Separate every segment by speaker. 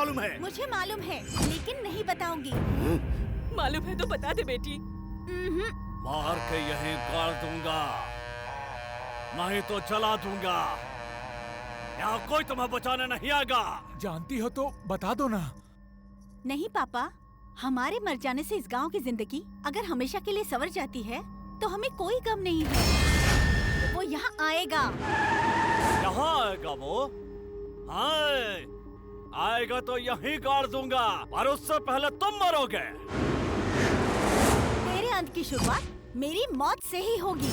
Speaker 1: मालूम है?
Speaker 2: मुझे मालूम है, लेकिन नहीं बताऊंगी।
Speaker 3: मालूम है तो बता दे बेटी।
Speaker 1: मार के यहीं गाड़ दूंगा, नहीं तो जला दूंगा। यहाँ कोई तुम्हें बचाने नहीं आएगा।
Speaker 4: जानती हो तो बता दो ना।
Speaker 2: नहीं पापा, हमारे मर जाने से इस गांव की जिंदगी अगर हमेशा के लिए संवर जाती है तो हमें कोई गम नहीं है। वो यहाँ आएगा।
Speaker 1: यहाँ आएगा वो? आएगा तो यहीं गाड़ दूंगा, और उससे पहले तुम मरोगे।
Speaker 2: तेरे अंत की शुरुआत मेरी मौत से ही होगी।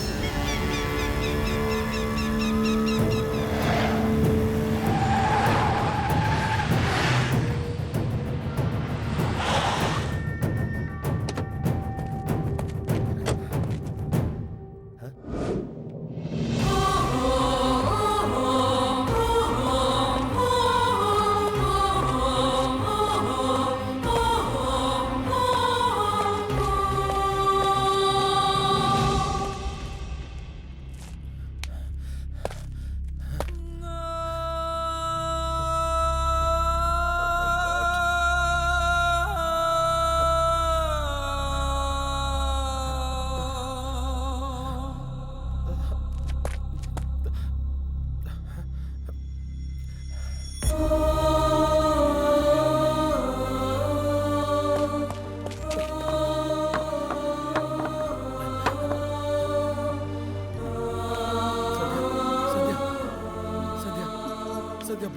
Speaker 5: संध्या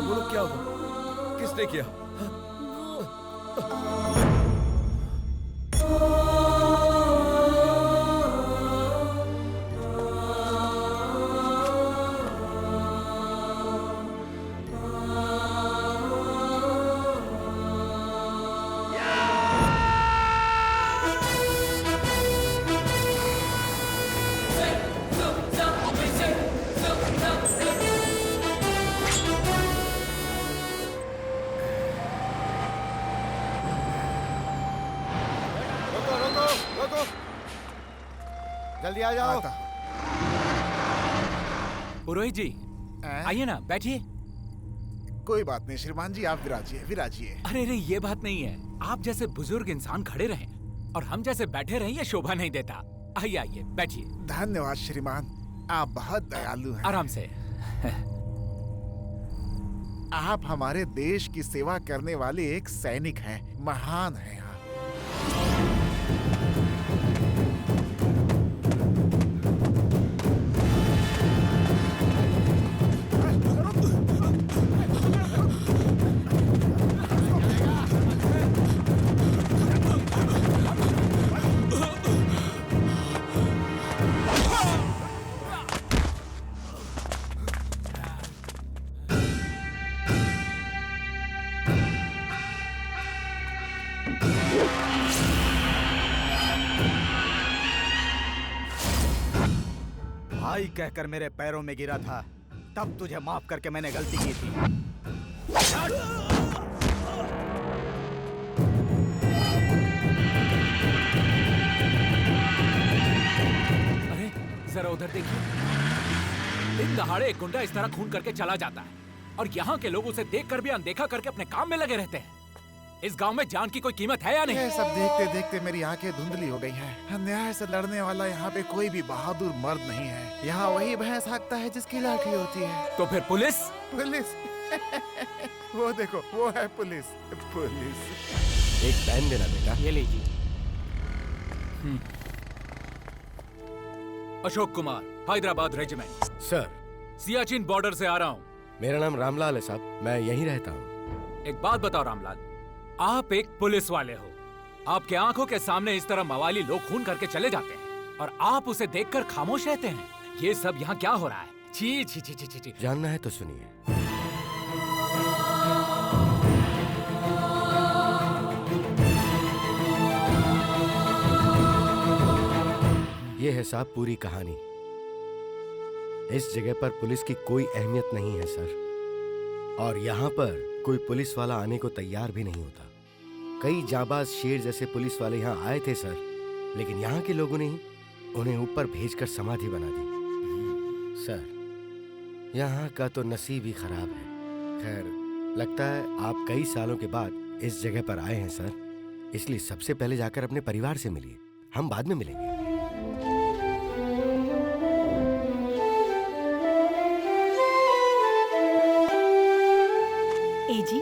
Speaker 5: बोलो क्या हुआ? किसने किया?
Speaker 6: जल्दी आ जाओ।
Speaker 4: पुरोहित जी आइए ना, बैठिए।
Speaker 6: कोई बात नहीं श्रीमान जी, आप विराजिए विराजिए।
Speaker 4: अरे रे, ये बात नहीं है। आप जैसे बुजुर्ग इंसान खड़े रहें और हम जैसे बैठे रहें, ये शोभा नहीं देता। आइए आइए, बैठिए।
Speaker 6: धन्यवाद श्रीमान, आप बहुत दयालु हैं।
Speaker 4: आराम से।
Speaker 6: आप हमारे देश की सेवा करने वाले एक सैनिक हैं, महान हैं आप।
Speaker 7: भाई कहकर मेरे पैरों में गिरा था, तब तुझे माफ करके मैंने गलती की थी।
Speaker 4: अरे जरा उधर देखिए। दिन दहाड़े एक गुंडा इस तरह खून करके चला जाता है और यहाँ के लोग उसे देखकर भी अनदेखा करके अपने काम में लगे रहते हैं। इस गांव में जान की कोई कीमत है या नहीं?
Speaker 6: ये सब देखते देखते मेरी आंखें धुंधली हो गई हैं। अन्याय से लड़ने वाला यहाँ पे कोई भी बहादुर मर्द नहीं है। यहाँ वही भैंस हाँकता है जिसकी लाठी होती है।
Speaker 4: तो फिर पुलिस?
Speaker 6: पुलिस वो देखो, वो है पुलिस। पुलिस।
Speaker 5: एक पेन देना बेटा।
Speaker 4: ये लीजिए। Ashok Kumar, Hyderabad regiment.
Speaker 5: Sir,
Speaker 4: Siachen border से आ रहा हूँ।
Speaker 5: मेरा नाम रामलाल है साहब, मैं यहीं रहता हूँ।
Speaker 4: एक बात बताओ रामलाल, आप एक पुलिस वाले हो। आपके आंखों के सामने इस तरह मवाली लोग खून करके चले जाते हैं और आप उसे देखकर खामोश रहते हैं। ये सब यहाँ क्या हो रहा है? छी छी छी छी छी।
Speaker 5: जानना है तो सुनिए। ये है साहब पूरी कहानी। इस जगह पर पुलिस की कोई अहमियत नहीं है सर, और यहाँ पर कोई पुलिस वाला आने को तैयार भी नहीं होता। कई जाबाज शेर जैसे पुलिस वाले यहाँ आए थे सर, लेकिन यहाँ के लोगों ने ही उन्हें ऊपर भेजकर समाधि बना दी। सर, यहाँ का तो नसीब ही खराब है। खैर, लगता है आप कई सालों के बाद इस जगह पर आए हैं सर, इसलिए सबसे पहले जाकर अपने परिवार से मिलिए, हम बाद में मिलेंगे।
Speaker 2: ए जी,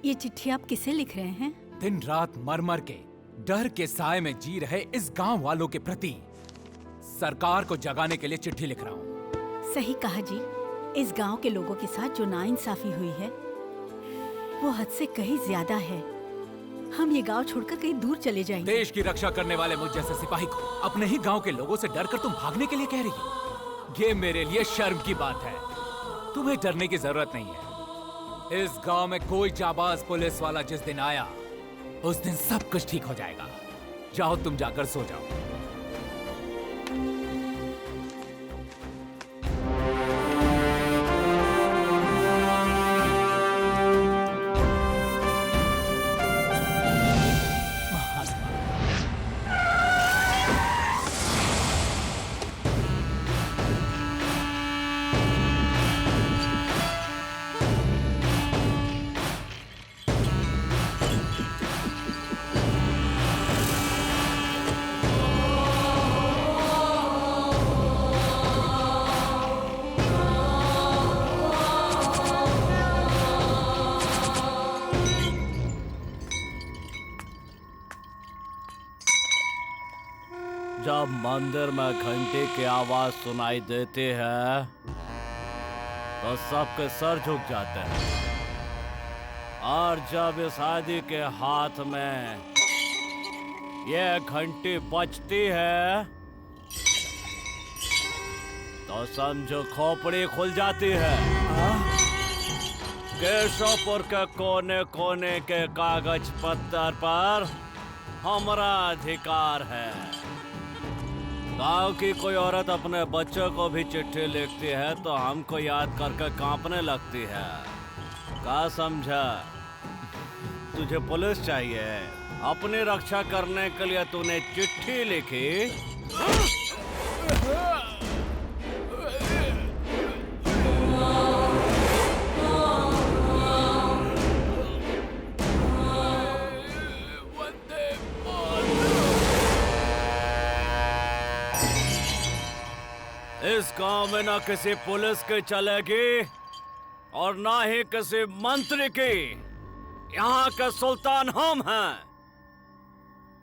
Speaker 2: ये चिट्ठी आप किसे लिख रहे हैं?
Speaker 4: दिन रात मर मर के डर के साए में जी रहे इस गांव वालों के प्रति सरकार को जगाने के लिए चिट्ठी लिख रहा हूँ।
Speaker 2: सही कहा जी, इस गांव के लोगों के साथ जो नाइंसाफी हुई है वो हद से कहीं ज्यादा है। हम ये गांव छोड़कर कहीं दूर चले जाएंगे।
Speaker 4: देश की रक्षा करने वाले मुझ जैसे सिपाही को अपने ही गांव के लोगों से डरकर तुम भागने के लिए कह रही हो? ये मेरे लिए शर्म की बात है। तुम्हें डरने की जरूरत नहीं है। इस गांव में कोई जाबाज पुलिस वाला जिस दिन आया उस दिन सब कुछ ठीक हो जाएगा। जाओ तुम जाकर सो जाओ।
Speaker 1: जब मंदिर में घंटे की आवाज सुनाई देती है तो सबके सर झुक जाते हैं, और जब इस आदि के हाथ में ये घंटी बजती है तो समझो खोपड़ी खुल जाती है। केशवपुर के कोने कोने के कागज पत्थर पर हमारा अधिकार है। गांव की कोई औरत अपने बच्चों को भी चिट्ठी लिखती है तो हमको याद करके कांपने लगती है। क्या समझा? तुझे पुलिस चाहिए, अपनी रक्षा करने के लिए तूने चिट्ठी लिखी। इस गांव में ना किसी पुलिस की चलेगी और ना ही किसी मंत्री की। यहाँ के सुल्तान हम हैं,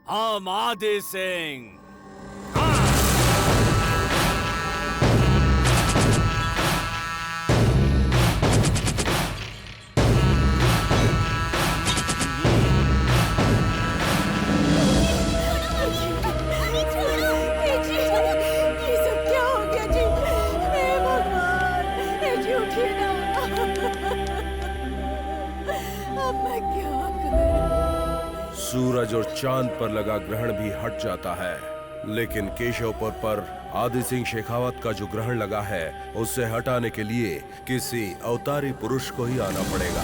Speaker 1: हम आदि सिंह।
Speaker 8: सूरज और चांद पर लगा ग्रहण भी हट जाता है, लेकिन केशवपुर पर आदि सिंह शेखावत का जो ग्रहण लगा है उसे हटाने के लिए किसी अवतारी पुरुष को ही आना पड़ेगा।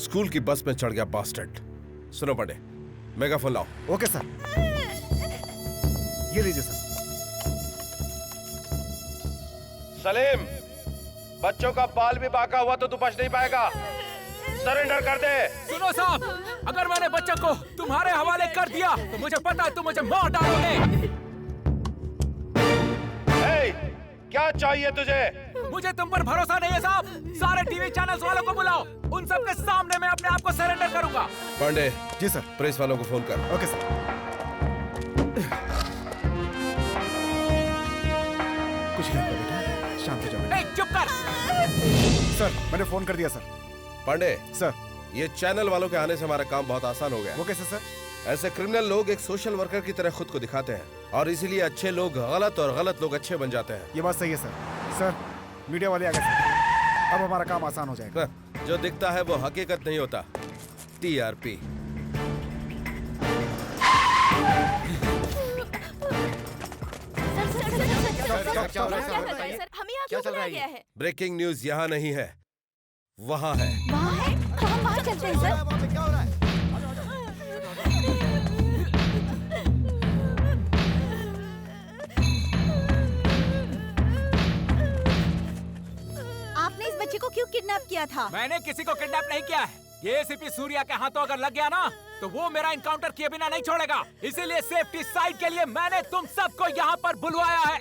Speaker 8: स्कूल की बस में चढ़ गया बास्टर्ड। सुनो बड़े, मेगाफोन लाओ।
Speaker 7: Okay sir. ये लीजिए सर।
Speaker 8: सलीम, बच्चों का बाल भी बांका हुआ तो तू बच नहीं पाएगा। सरेंडर कर दे।
Speaker 4: सुनो साहब, अगर मैंने बच्चे को तुम्हारे हवाले कर दिया तो मुझे पता है तुम मुझे मार डालोगे।
Speaker 8: क्या चाहिए तुझे?
Speaker 4: मुझे तुम पर भरोसा नहीं है साहब। सारे टीवी चैनल्स वालों को बुलाओ, उन सब के सामने मैं अपने आप को सरेंडर करूंगा।
Speaker 8: पांडे।
Speaker 6: जी सर।
Speaker 8: प्रेस वालों को फोन कर।
Speaker 6: Okay sir. कुछ नहीं होगा बेटा, शांत हो जाओ।
Speaker 4: चुप कर।
Speaker 6: सर मैंने फोन कर दिया सर।
Speaker 8: पांडे
Speaker 6: सर
Speaker 8: ये चैनल वालों के आने से हमारा काम बहुत आसान हो गया।
Speaker 6: वो कैसे सर?
Speaker 8: ऐसे क्रिमिनल लोग एक सोशल वर्कर की तरह खुद को दिखाते हैं और इसीलिए अच्छे लोग गलत और गलत लोग अच्छे बन जाते हैं।
Speaker 6: ये बात सही है सर। सर मीडिया वाले आ गए सर, अब हमारा काम आसान हो जाएगा।
Speaker 8: जो दिखता है वो हकीकत नहीं होता। TRP।
Speaker 3: हमें यहाँ क्यों बुलाया गया है?
Speaker 8: ब्रेकिंग न्यूज यहाँ नहीं है, वहाँ है।
Speaker 2: वहाँ है तो हम वहाँ चलते हैं सर।
Speaker 5: क्या हो रहा है?
Speaker 2: आपने इस बच्चे को क्यों किडनैप किया था?
Speaker 4: मैंने किसी को किडनैप नहीं किया है। ये ACP सूर्या के हाथों अगर लग गया ना तो वो मेरा इनकाउंटर किए बिना नहीं छोड़ेगा। इसीलिए सेफ्टी साइड के लिए मैंने तुम सबको यहाँ पर बुलवाया है।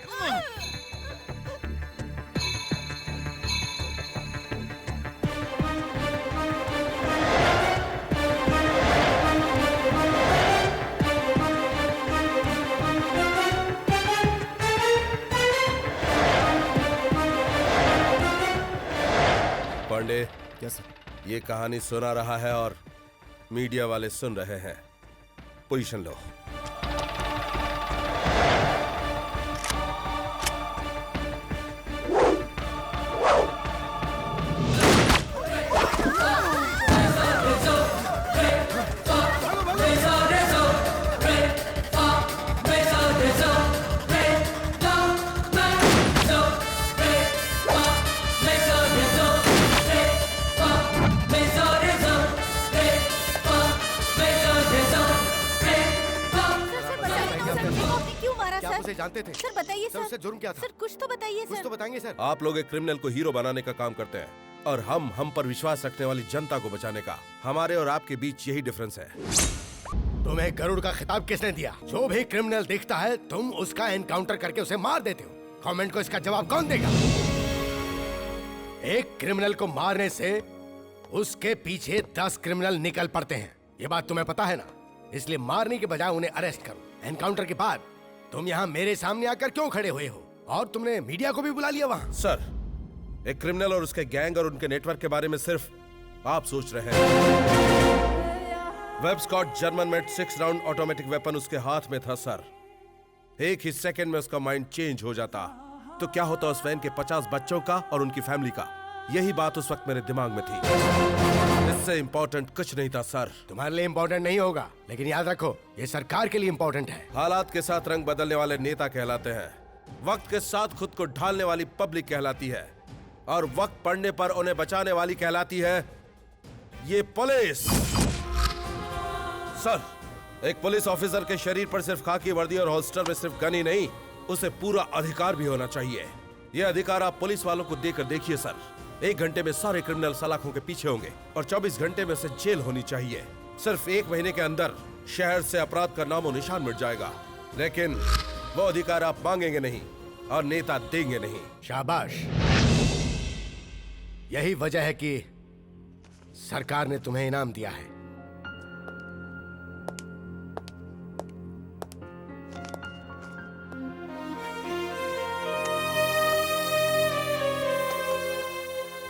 Speaker 8: पांडे।
Speaker 6: Yes sir.
Speaker 8: ये कहानी सुना रहा है और मीडिया वाले सुन रहे हैं। पोजीशन लो।
Speaker 5: उसे जानते थे?
Speaker 2: सर बताइए
Speaker 5: सर
Speaker 2: सर।
Speaker 5: उससे जुर्म क्या था?
Speaker 2: सर कुछ तो बताइए
Speaker 5: कुछ
Speaker 2: सर।
Speaker 5: तो बताएंगे सर।
Speaker 8: आप लोग एक क्रिमिनल को हीरो बनाने का काम करते हैं और हम पर विश्वास रखने वाली जनता को बचाने का। हमारे और आपके बीच यही डिफरेंस है।
Speaker 5: तुम्हें गरुड़ का खिताब किसने दिया? जो भी क्रिमिनल दिखता है तुम उसका एनकाउंटर करके उसे मार देते हो। गवर्नमेंट को इसका जवाब कौन देगा? एक क्रिमिनल को मारने से उसके पीछे 10 क्रिमिनल निकल पड़ते हैं। ये बात तुम्हें पता है ना? इसलिए मारने के बजाय उन्हें अरेस्ट करो। एनकाउंटर के बाद तुम यहाँ मेरे सामने आकर क्यों खड़े हुए हो? और तुमने मीडिया को भी बुला लिया वहाँ।
Speaker 8: सर, एक क्रिमिनल और उसके गैंग और उनके नेटवर्क के बारे में सिर्फ आप सोच रहे हैं। Web Scott German made 6 round automatic weapon उसके हाथ में था सर। एक ही सेकंड में उसका माइंड चेंज हो जाता तो क्या होता उस वैन के 50 बच्चों का और उनकी फैमिली का। यही बात उस वक्त मेरे दिमाग में थी। इससे इंपॉर्टेंट कुछ नहीं था सर।
Speaker 5: तुम्हारे लिए इंपॉर्टेंट नहीं होगा, लेकिन याद रखो ये सरकार के लिए इंपॉर्टेंट है।
Speaker 8: हालात के साथ रंग बदलने वाले नेता कहलाते हैं, वक्त के साथ खुद को ढालने वाली पब्लिक कहलाती है और वक्त पड़ने पर उन्हें बचाने वाली कहलाती है ये पुलिस। सर, एक पुलिस ऑफिसर के शरीर पर सिर्फ खाकी वर्दी और होल्स्टर में सिर्फ गन ही नहीं, उसे पूरा अधिकार भी होना चाहिए। यह अधिकार आप पुलिस वालों को देकर देखिए सर। 1 घंटे में सारे क्रिमिनल सलाखों के पीछे होंगे और 24 घंटे में से जेल होनी चाहिए। सिर्फ 1 महीने के अंदर शहर से अपराध का नामो निशान मिट जाएगा। लेकिन वो अधिकार आप मांगेंगे नहीं और नेता देंगे नहीं।
Speaker 5: शाबाश। यही वजह है कि सरकार ने तुम्हें इनाम दिया है।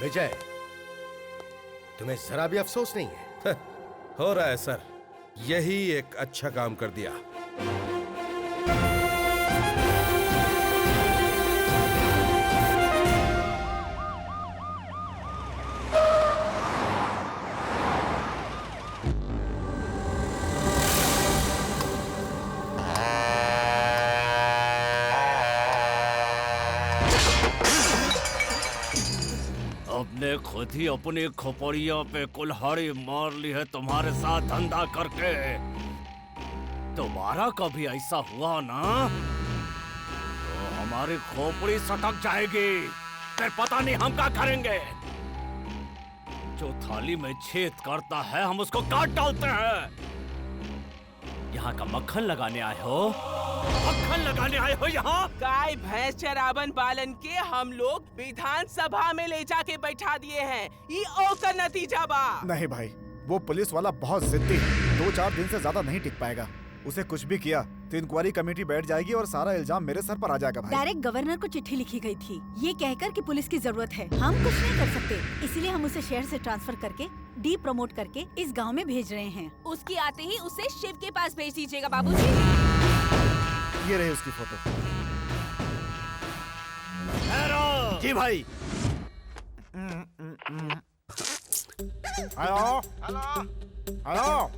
Speaker 5: विजय, तुम्हें जरा भी अफसोस नहीं है?
Speaker 8: हो रहा है सर, यही एक अच्छा काम कर दिया।
Speaker 1: अपने खुद ही अपनी खोपड़ियों पे कुल्हाड़ी मार ली है तुम्हारे साथ धंधा करके। दोबारा कभी ऐसा हुआ ना तो हमारी खोपड़ी सटक जाएगी, फिर पता नहीं हम क्या करेंगे। जो थाली में छेद करता है हम उसको काट डालते हैं। यहाँ का मक्खन लगाने आए हो? मक्खन लगाने आए हो यहाँ?
Speaker 9: गाय भैंस चरावन पालन के हम लोग विधानसभा में ले जाके बैठा दिए हैं। ये ओकर नतीजा बा।
Speaker 6: नहीं भाई, वो पुलिस वाला बहुत जिद्दी है। 2-4 दिन से ज्यादा नहीं टिक पाएगा। उसे कुछ भी किया तो इंक्वायरी कमेटी बैठ जाएगी और सारा इल्जाम मेरे सर पर आ जाएगा भाई।
Speaker 2: डायरेक्ट गवर्नर को चिट्ठी लिखी गई थी, ये कहकर कि पुलिस की जरूरत है। हम कुछ नहीं कर सकते, इसीलिए हम उसे शहर से ट्रांसफर करके डी प्रमोट करके इस गांव में भेज रहे हैं।
Speaker 3: उसकी आते ही उसे शिव के पास भेज दीजिएगा बाबूजी।
Speaker 6: ये रही उसकी फोटो।
Speaker 7: जी भाई।
Speaker 6: हेलो हेलो,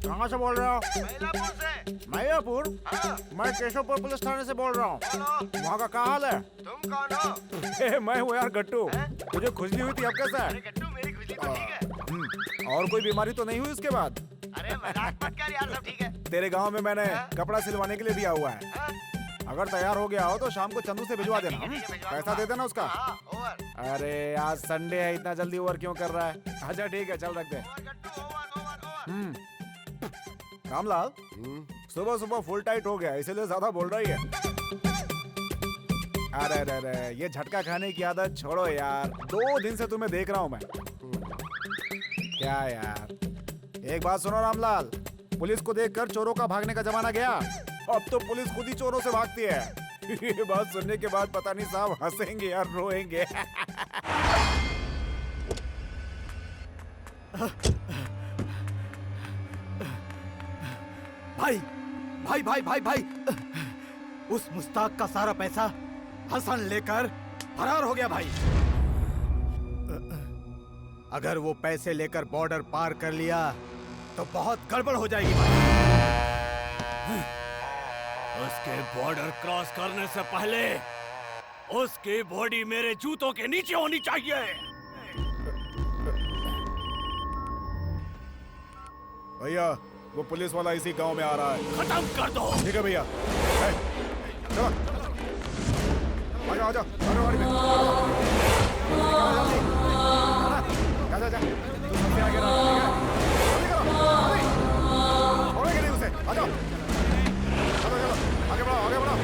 Speaker 6: कहाँ से बोल रहे हो? मैलापुर। मैं केशवपुर पुलिस थाने से बोल रहा हूँ। वहाँ का क्या हाल है?
Speaker 10: तुम कौन हो?
Speaker 6: मैं हूँ यार गट्टू। मुझे खुजली हुई थी, अब कैसा है?
Speaker 10: गट्टू, मेरी खुजली तो ठीक है।
Speaker 6: और कोई बीमारी तो नहीं हुई उसके बाद?
Speaker 10: अरे मजाक मत कर यार, सब ठीक है।
Speaker 6: तेरे गांव में मैंने कपड़ा सिलवाने के लिए दिया हुआ है। अगर तैयार हो गया हो तो शाम को चंदू से भिजवा देना। पैसा दे देना उसका।
Speaker 10: ओवर।
Speaker 6: अरे आज संडे है, इतना जल्दी ओवर क्यों कर रहा है? अच्छा ठीक है, चल रख दे। रामलाल, सुबह सुबह फुल टाइट हो गया, इसीलिए ज्यादा बोल रही है। अरे अरे अरे, ये झटका खाने की आदत छोड़ो यार। 2 दिन से तुम्हें देख रहा हूँ मैं। क्या यार, एक बात सुनो रामलाल, पुलिस को देखकर चोरों का भागने का जमाना गया। अब तो पुलिस खुद ही चोरों से भागती है। ये बात सुनने के बाद पता नहीं साहब हंसेंगे या रोएंगे।
Speaker 7: भाई भाई भाई भाई भाई, उस मुस्ताक का सारा पैसा हसन लेकर फरार हो गया भाई। अगर वो पैसे लेकर बॉर्डर पार कर लिया तो बहुत गड़बड़ हो जाएगी भाई।
Speaker 1: उसके बॉर्डर क्रॉस करने से पहले उसकी बॉडी मेरे जूतों के नीचे होनी चाहिए।
Speaker 6: भैया, वो पुलिस वाला इसी गांव में आ रहा है।
Speaker 1: खत्म कर दो।
Speaker 6: ठीक है भैया। चलो, आजा आजा, अरे गाड़ी में। जा जा जा, तू सबसे आगे रहा, ठीक है? जल्दी करो, जल्दी। छोड़ेंगे नहीं उसे, आ जाओ। चलो चलो, आगे बढ़ो, आगे बढ़ो।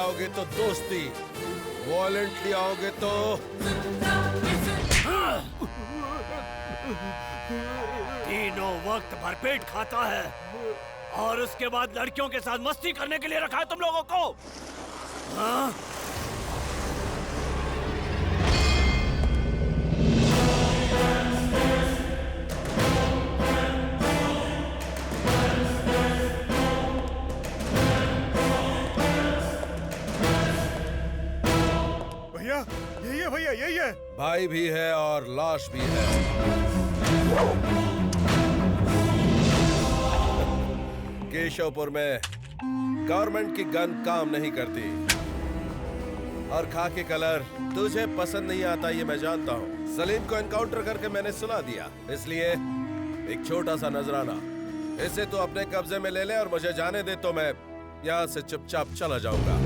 Speaker 8: आओगे तो दोस्ती, वॉलेंटली आओगे तो
Speaker 1: तीनों वक्त भरपेट खाता है और उसके बाद लड़कियों के साथ मस्ती करने के लिए रखा है तुम लोगों को। हाँ?
Speaker 6: भैया यही है, भैया यही है।
Speaker 8: भाई भी है और लाश भी है। केशवपुर में गवर्नमेंट की गन काम नहीं करती और खाकी कलर तुझे पसंद नहीं आता, ये मैं जानता हूँ। सलीम को एनकाउंटर करके मैंने सुला दिया, इसलिए एक छोटा सा नजराना इसे तू अपने कब्जे में ले ले और मुझे जाने दे तो मैं यहाँ से चुपचाप चला जाऊंगा।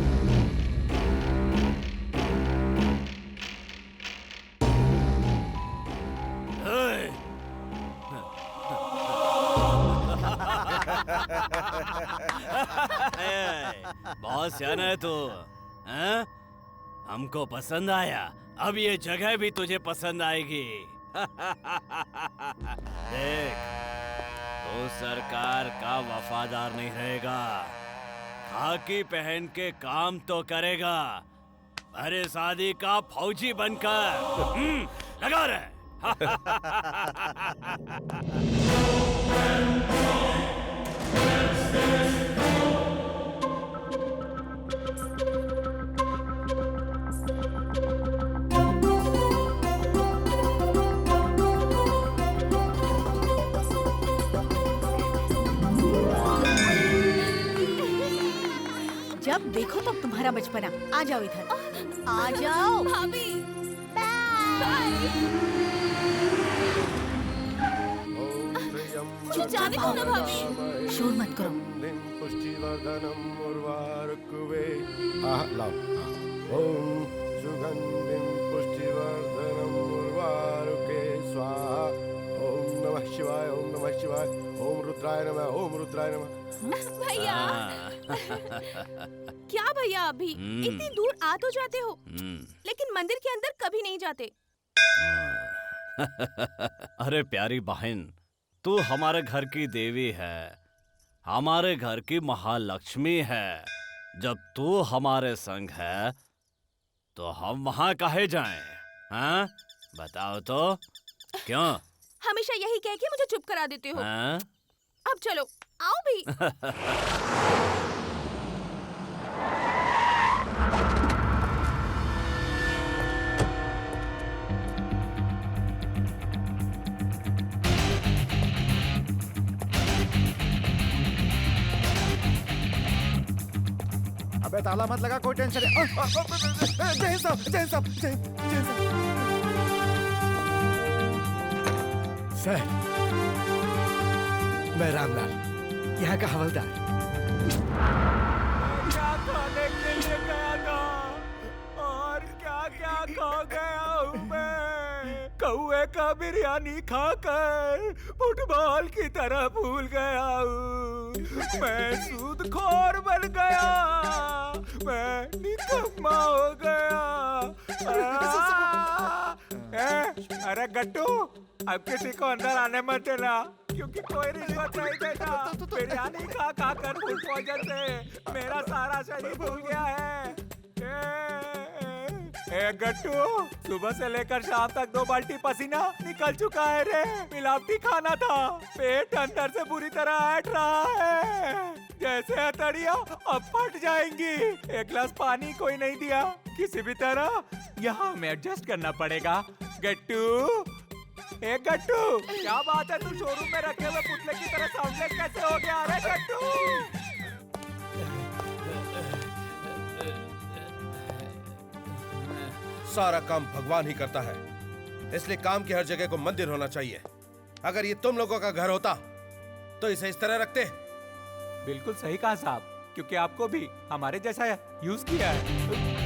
Speaker 1: बहुत सियाना है तू, हैं? हमको पसंद आया, अब ये जगह भी तुझे पसंद आएगी। देख, तू सरकार का वफादार नहीं रहेगा, खाकी पहन के काम तो करेगा, अरे शादी का फौजी बनकर लगा रहे।
Speaker 2: जब देखो तब तुम्हारा बचपना। आ जाओ इधर, आ जाओ
Speaker 3: भाभी। क्यों जाने दो ना भाभी।
Speaker 2: शोर मत करो।
Speaker 5: लाओ। ओम सुगंधिम पुष्टिवर्धनम उर्वारुके स्वाहा। ओम नमः शिवाय, ओम नमः शिवाय, ओम रुद्राय नमः, ओम रुद्राय नमः।
Speaker 3: भैया क्या भैया, अभी इतनी दूर आ तो जाते हो लेकिन मंदिर के अंदर कभी नहीं जाते।
Speaker 1: अरे प्यारी बहन, तू हमारे घर की देवी है, हमारे घर की महालक्ष्मी है। जब तू हमारे संग है तो हम वहाँ काहे जाएं? हाँ? बताओ तो क्यों?
Speaker 3: हमेशा यही कह के मुझे चुप करा देते हो।
Speaker 1: हाँ?
Speaker 3: अब चलो आओ भी।
Speaker 6: अबे ताला मत लगा, कोई टेंशन नहीं। जय साहब, जय साहब, जय साहब।
Speaker 5: सर, मैं रामलाल, यहाँ का हवलदार।
Speaker 4: क्या खाने के लिए गया था और क्या क्या खा गया हूँ मैं। कौए का बिरयानी खाकर फुटबॉल की तरह भूल गया हूँ। मैं सूदखोर बन गया, मैं निकम्मा हो गया। अरे गट्टू, अब किसी को अंदर आने मत देना क्योंकि कोई रिश्वत नहीं देता। बिरयानी खा खा कर फूड पॉइजन से मेरा सारा शरीर फूल गया है। ए गट्टू, सुबह से लेकर शाम तक 2 बाल्टी पसीना निकल चुका है रे। मिलावटी खाना था, पेट अंदर से बुरी तरह ऐट रहा है, जैसे हथेलियां अब फट जाएंगी। 1 गिलास पानी कोई नहीं दिया, किसी भी तरह यहाँ हमें एडजस्ट करना पड़ेगा। गट्टू, ए गट्टू, क्या बात है, तू शोरूम में रखे हुए पुतले की तरह साउंडलेस कैसे हो गया? अरे गट्टू,
Speaker 8: सारा काम भगवान ही करता है, इसलिए काम की हर जगह को मंदिर होना चाहिए। अगर ये तुम लोगों का घर होता तो इसे इस तरह रखते।
Speaker 4: बिल्कुल सही कहा साहब, क्योंकि आपको भी हमारे जैसा यूज किया है।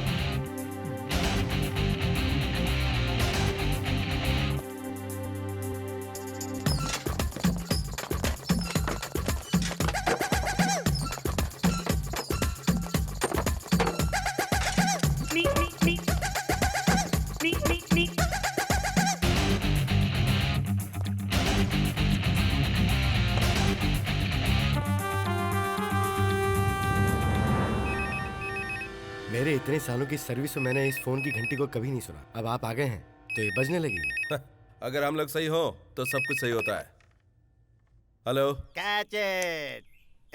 Speaker 5: इतने सालों की सर्विस में मैंने इस फोन की घंटी को कभी नहीं सुना। अब आप आ गए हैं तो ये बजने लगी।
Speaker 8: अगर हम लोग सही हो तो सब कुछ सही होता है। हेलो।
Speaker 10: Catch it.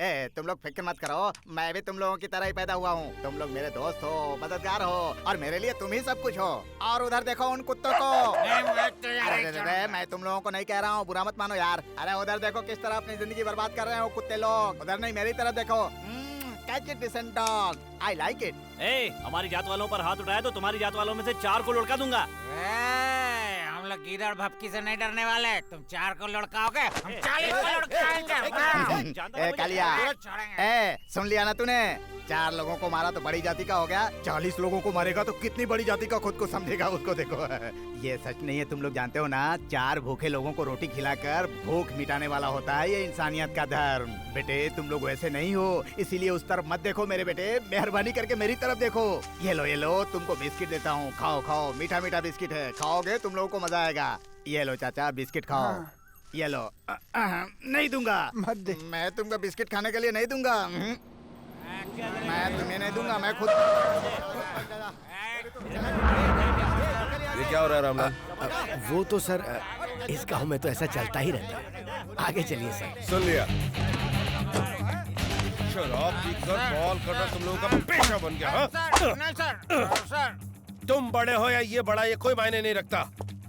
Speaker 10: ए, तुम लोग फिक्र मत करो, मैं भी तुम लोगों की तरह ही पैदा हुआ हूँ। तुम लोग मेरे दोस्त हो, मददगार हो, और मेरे लिए तुम ही सब कुछ हो। और उधर देखो उन कुत्तों को। अरे मैं तुम लोगों को नहीं कह रहा हूँ, बुरा मत मानो यार। अरे उधर देखो किस तरह अपनी जिंदगी बर्बाद कर रहे हो कुत्ते लोग। उधर नहीं, मेरी तरफ देखो। Catch it decent dog, I like it.
Speaker 1: हमारी जात वालों पर हाथ उठाए तो तुम्हारी जात वालों में से 4 को लुढ़का दूंगा।
Speaker 11: हम लोग गीदड़ भपकी से नहीं डरने वाले। तुम 4 को लुढ़काओगे, हम 40 को लुढ़काएंगे।
Speaker 10: ए कालिया, ए सुन लिया ना तूने? 4 लोगों को मारा तो बड़ी जाति का हो गया, 40 लोगों को मारेगा तो कितनी बड़ी जाति का खुद को समझेगा। उसको देखो। ये सच नहीं है, तुम लोग जानते हो ना, 4 भूखे लोगों को रोटी खिलाकर भूख मिटाने वाला होता है ये इंसानियत का धर्म। बेटे तुम लोग वैसे नहीं हो, इसीलिए उस तरफ मत देखो मेरे बेटे, मेहरबानी करके मेरी तरफ देखो। ये लो तुमको बिस्किट देता हूँ, खाओ खाओ, मीठा मीठा बिस्किट है, खाओगे तुम लोगों को मजा आएगा। ये लो चाचा बिस्किट खाओ। ये लो। नहीं दूंगा, मैं तुमको बिस्किट खाने के लिए नहीं दूंगा। मैं तुम्हें नहीं दूंगा, मैं खुद।
Speaker 8: ये क्या हो रहा है रामलाल?
Speaker 5: वो तो सर इस गांव में तो ऐसा चलता ही रहता है। आगे चलिए सर।
Speaker 8: सुन लिया। शराब पीकर बॉल करना तुम लोगों का पेशा बन गया।
Speaker 11: नहीं सर।
Speaker 8: तुम बड़े हो या ये बड़ा, ये कोई मायने नहीं रखता।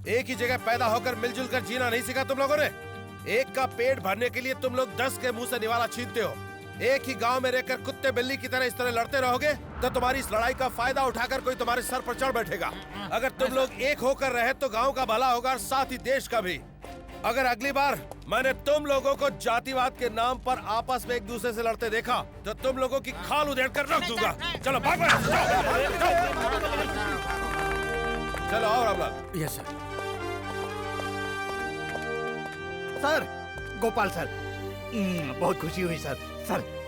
Speaker 8: एक ही जगह पैदा होकर मिलजुल कर जीना नहीं सीखा तुम लोगों ने। एक का पेट भरने के लिए तुम लोग 10 के मुंह से निवाला छीनते हो। एक ही गांव में रहकर कुत्ते बिल्ली की तरह इस तरह लड़ते रहोगे तो तुम्हारी इस लड़ाई का फायदा उठाकर कोई तुम्हारे सर पर चढ़ बैठेगा। अगर तुम लोग एक होकर रहे तो गांव का भला होगा और साथ ही देश का भी। अगर अगली बार मैंने तुम लोगों को जातिवाद के नाम पर आपस में एक दूसरे से लड़ते देखा तो तुम लोगों की खाल उधेड़ कर रख दूंगा। चलो भागो। चलो आओ Ramlal.
Speaker 5: Yes sir.
Speaker 10: Sir Gopal sir, बहुत खुशी हुई सर।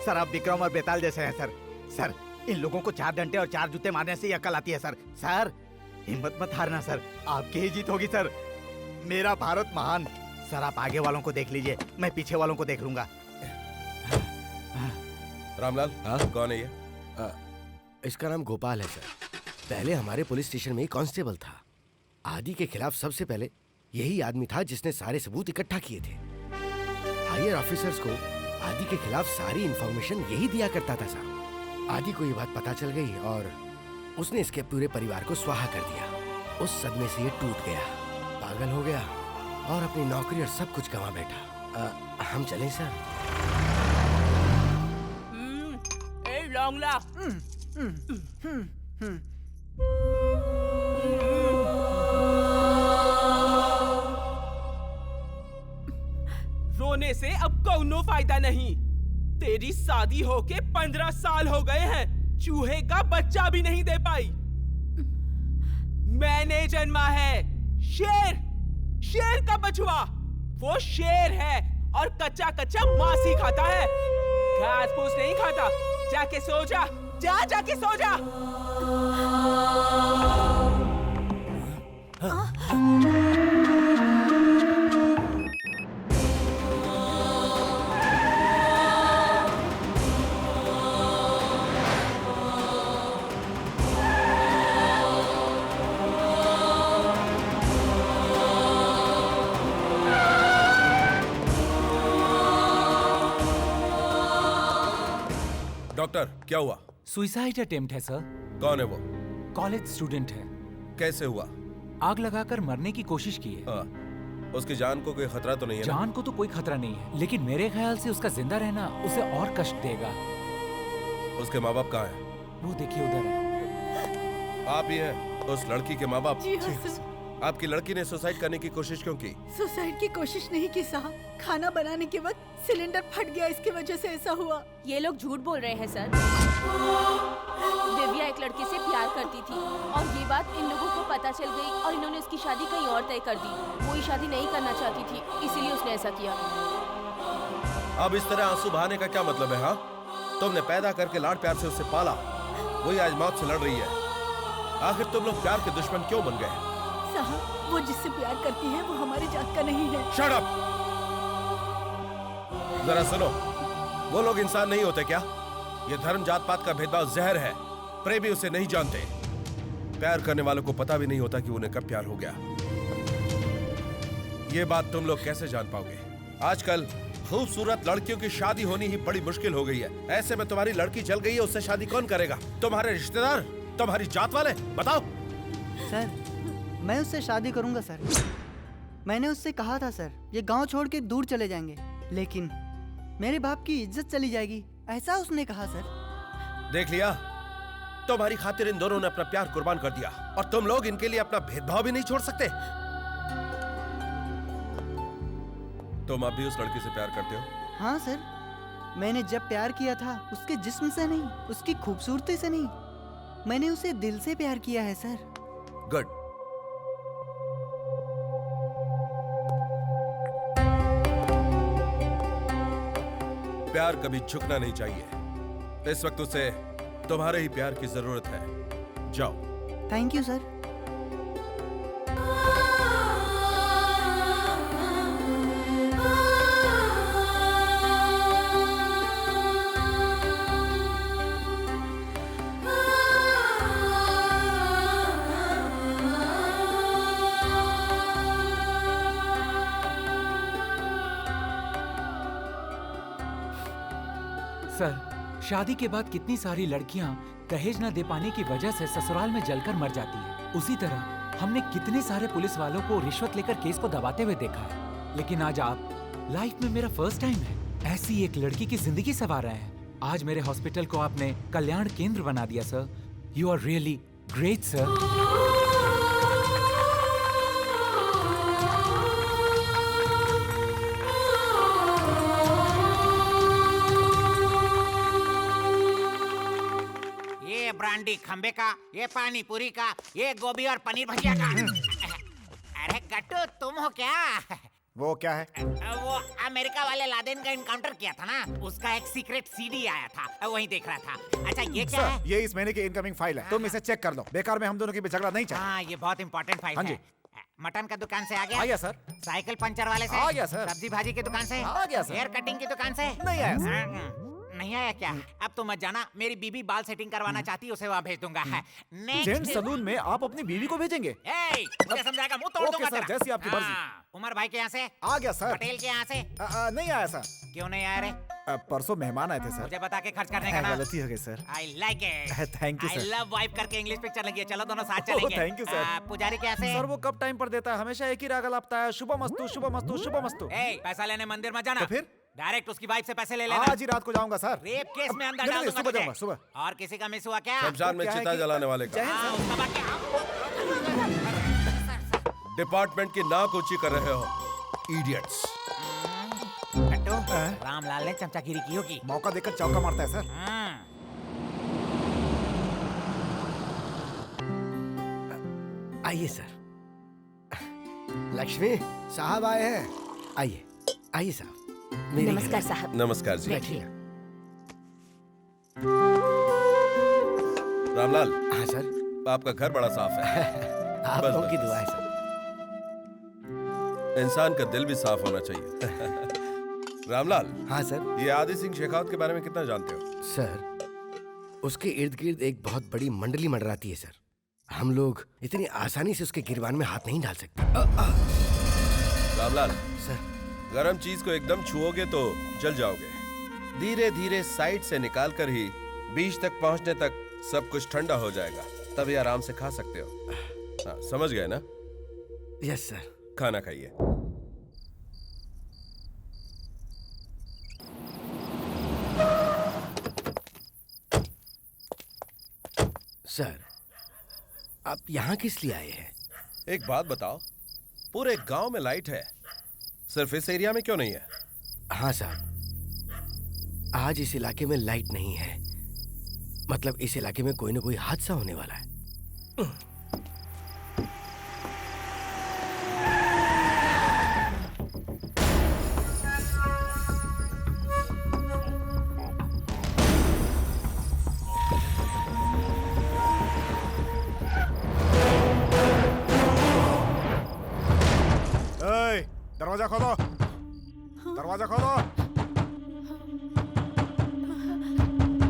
Speaker 10: सर आप विक्रम और बेताल जैसे हैं सर। सर इन लोगों को 4 डंडे और 4 जूते मारने से ही अकल आती है सर। सर हिम्मत मत हारना सर, आपकी ही जीत होगी सर। मेरा भारत महान। सर आप आगे वालों को देख लीजिए, मैं पीछे वालों को देख लूंगा।
Speaker 8: रामलाल कौन है ये?
Speaker 5: इसका नाम गोपाल है सर। पहले हमारे पुलिस स्टेशन में ही कांस्टेबल था। आदि के खिलाफ सबसे पहले यही आदमी था जिसने सारे सबूत इकट्ठा किए थे। हायर ऑफिसर्स को आदि के खिलाफ सारी इंफॉर्मेशन यही दिया करता था साहब। आदि को ये बात पता चल गई और उसने इसके पूरे परिवार को स्वाहा कर दिया। उस सदमे से ये टूट गया, पागल हो गया और अपनी नौकरी और सब कुछ गंवा बैठा। हम चलें सर?
Speaker 9: ए लौंगला, रोने से अब कोनो फायदा नहीं। तेरी शादी होके 15 साल हो गए हैं, चूहे का बच्चा भी नहीं दे पाई। मैंने जन्मा है शेर, शेर का बछुआ। वो शेर है और कच्चा कच्चा मांस ही खाता है, घास फूस नहीं खाता। जाके सो जा, जाके सो जा।
Speaker 8: डॉक्टर क्या हुआ?
Speaker 4: सुसाइड अटेम्प्ट है सर।
Speaker 8: कौन है वो?
Speaker 4: कॉलेज स्टूडेंट है।
Speaker 8: कैसे हुआ?
Speaker 4: आग लगाकर मरने की कोशिश की है।
Speaker 8: उसकी जान को कोई खतरा तो नहीं है?
Speaker 4: जान को तो कोई खतरा नहीं है, लेकिन मेरे ख्याल से उसका जिंदा रहना उसे और कष्ट देगा।
Speaker 8: उसके माँ बाप कहाँ हैं?
Speaker 4: वो देखिए उधर है।
Speaker 8: आप ही हैं उस लड़की के माँ बाप? आपकी लड़की ने सुसाइड करने की कोशिश क्यों की?
Speaker 2: सुसाइड की कोशिश नहीं की साहब, खाना बनाने के वक्त सिलेंडर फट गया, इसकी वजह से ऐसा हुआ।
Speaker 3: ये लोग झूठ बोल रहे हैं सर। दिव्या एक लड़के से प्यार करती थी और ये बात इन लोगों को पता चल गई और इन्होंने उसकी शादी कहीं और तय कर दी। वो ये शादी नहीं करना चाहती थी, इसीलिए उसने ऐसा किया।
Speaker 8: अब इस तरह आंसू बहाने का क्या मतलब है? हाँ, तुमने पैदा करके लाड प्यार से उससे पाला, वही आज मौत से लड़ रही है। आखिर तुम लोग प्यार के दुश्मन क्यों बन गए?
Speaker 2: साहब वो जिससे प्यार करती है वो हमारी जात का नहीं है।
Speaker 8: Shut up! जरा सुनो, वो लोग इंसान नहीं होते क्या? ये धर्म जात पात का भेदभाव जहर है। प्रेमी उसे नहीं जानते। प्यार करने वालों को पता भी नहीं होता कि उन्हें कब प्यार हो गया। ये बात तुम लोग कैसे जान पाओगे? आजकल खूबसूरत लड़कियों की शादी होनी ही बड़ी मुश्किल हो गई है। ऐसे में तुम्हारी लड़की जल गई है, उससे शादी कौन करेगा? तुम्हारे रिश्तेदार, तुम्हारी जात वाले? बताओ।
Speaker 12: सर, मैं उससे शादी करूंगा सर। मैंने उससे कहा था सर, ये गांव छोड़ के दूर चले जाएंगे, लेकिन मेरे बाप की इज्जत चली जाएगी, ऐसा उसने कहा सर।
Speaker 8: देख लिया, तुम्हारी खातिर इन दोनों ने अपना प्यार कुर्बान कर दिया और तुम लोग इनके लिए अपना भेदभाव भी नहीं छोड़ सकते। तुम अब भी उस लड़की से प्यार करते हो?
Speaker 12: हाँ सर, मैंने जब प्यार किया था उसके जिस्म से नहीं, उसकी खूबसूरती से नहीं, मैंने उसे दिल से प्यार किया है सर।
Speaker 8: गुड। प्यार कभी झुकना नहीं चाहिए। इस वक्त उसे तुम्हारे ही प्यार की जरूरत है। जाओ।
Speaker 12: Thank you sir.
Speaker 4: सर, शादी के बाद कितनी सारी लड़कियां दहेज न दे पाने की वजह से ससुराल में जलकर मर जाती है। उसी तरह हमने कितने सारे पुलिस वालों को रिश्वत लेकर केस को दबाते हुए देखा है। लेकिन आज आप लाइफ में मेरा फर्स्ट टाइम है, ऐसी एक लड़की की जिंदगी संवार रहे हैं। आज मेरे हॉस्पिटल को आपने कल्याण केंद्र बना दिया sir. You are really great sir.
Speaker 11: Brandy खंबे का, ये पानी पूरी का, ये गोभी और पनीर भजिया का। अरे गट्टू, तुम हो क्या?
Speaker 6: वो क्या है?
Speaker 11: वो अमेरिका वाले लादेन का इनकाउंटर किया था ना, उसका एक सीक्रेट सीडी आया था, वही देख रहा था। अच्छा ये क्या है?
Speaker 6: ये इस महीने की इनकमिंग फाइल है, तुम इसे चेक कर लो। बेकार में हम दोनों की झगड़ा नहीं चाहिए।
Speaker 11: हाँ, ये बहुत इंपॉर्टेंट फाइल है। मटन का दुकान से आ गया?
Speaker 6: आ गया सर।
Speaker 11: साइकिल पंचर वाले से?
Speaker 6: आ गया सर।
Speaker 11: सब्जी भाजी की दुकान से?
Speaker 6: आ गया सर।
Speaker 11: हेयर कटिंग की दुकान से?
Speaker 6: नहीं आया सर।
Speaker 11: नहीं आया क्या? अब तो मत जाना, मेरी बीबी बाल सेटिंग करवाना चाहती है, उसे वहाँ भेज दूंगा।
Speaker 6: जेंट सलून में आप अपनी बीवी को भेजेंगे?
Speaker 11: मुझे समझाएगा, मुंह तोड़ दूंगा
Speaker 6: सर, जैसी आपकी मर्जी।
Speaker 11: उमर भाई के यहाँ से?
Speaker 6: आ गया सर।
Speaker 11: पटेल के यहाँ से?
Speaker 6: नहीं आया सर।
Speaker 11: क्यों नहीं आया रे?
Speaker 6: परसों मेहमान आए थे सर।
Speaker 11: मुझे बता के खर्च करने का ना।
Speaker 6: गलती हो गई sir.
Speaker 11: I like it.
Speaker 6: Thank you sir.
Speaker 11: I love wife करके इंग्लिश पिक्चर लगी है, चलो दोनों साथ चलेंगे।
Speaker 6: Thank you sir.
Speaker 11: पुजारी के यहाँ से?
Speaker 6: सर वो कब टाइम पर देता है, हमेशा एक ही राग लापता है, शुभ मस्तु शुभ मस्तु शुभ मस्तु।
Speaker 11: पैसा लेने मंदिर मत जाना।
Speaker 6: तो फिर
Speaker 11: डायरेक्ट उसकी वाइफ से पैसे ले लेना।
Speaker 6: आज ही रात को जाऊंगा सर।
Speaker 11: रेप केस में अंदर डाल दूंगा
Speaker 6: सुबह जाऊंगा सुबह।
Speaker 11: और किसी का मिस हुआ क्या?
Speaker 8: शमशान में चिता जलाने वाले का। डिपार्टमेंट की नाक ऊंची कर रहे हो, इडियट्स।
Speaker 11: रामलाल ने चमचागिरी की होगी।
Speaker 6: मौका देकर चौका मारता है सर।
Speaker 5: आइए सर। लक्ष्मी साहब आए हैं, आइए आइए साहब।
Speaker 3: नमस्कार साहब।
Speaker 8: नमस्कार जी।
Speaker 3: बैठिए।
Speaker 8: रामलाल।
Speaker 5: हाँ सर।
Speaker 8: आपका घर बड़ा साफ है।
Speaker 5: आप लोगों की दुआ है सर।
Speaker 8: इंसान का दिल भी साफ होना चाहिए। रामलाल।
Speaker 5: हाँ सर।
Speaker 8: ये आदि सिंह शेखावत के बारे में कितना जानते हो?
Speaker 5: सर, उसके इर्द गिर्द एक बहुत बड़ी मंडली मंडराती है सर। हम लोग इतनी आसानी से उसके गिरबान में हाथ नहीं डाल सकते।
Speaker 8: रामलाल
Speaker 5: सर,
Speaker 8: गरम चीज को एकदम छुओगे तो जल जाओगे। धीरे धीरे साइड से निकाल कर ही बीच तक पहुंचने तक सब कुछ ठंडा हो जाएगा, तभी आराम से खा सकते हो। हाँ, समझ गए ना?
Speaker 5: Yes sir.
Speaker 8: खाना खाइए।
Speaker 5: सर, आप यहाँ किस लिए आए हैं?
Speaker 8: एक बात बताओ, पूरे गांव में लाइट है, सिर्फ इस एरिया में क्यों नहीं है?
Speaker 5: हाँ साहब, आज इस इलाके में लाइट नहीं है, मतलब इस इलाके में कोई ना कोई हादसा होने वाला है।
Speaker 6: दरवाजा खोलो, दरवाजा खोलो।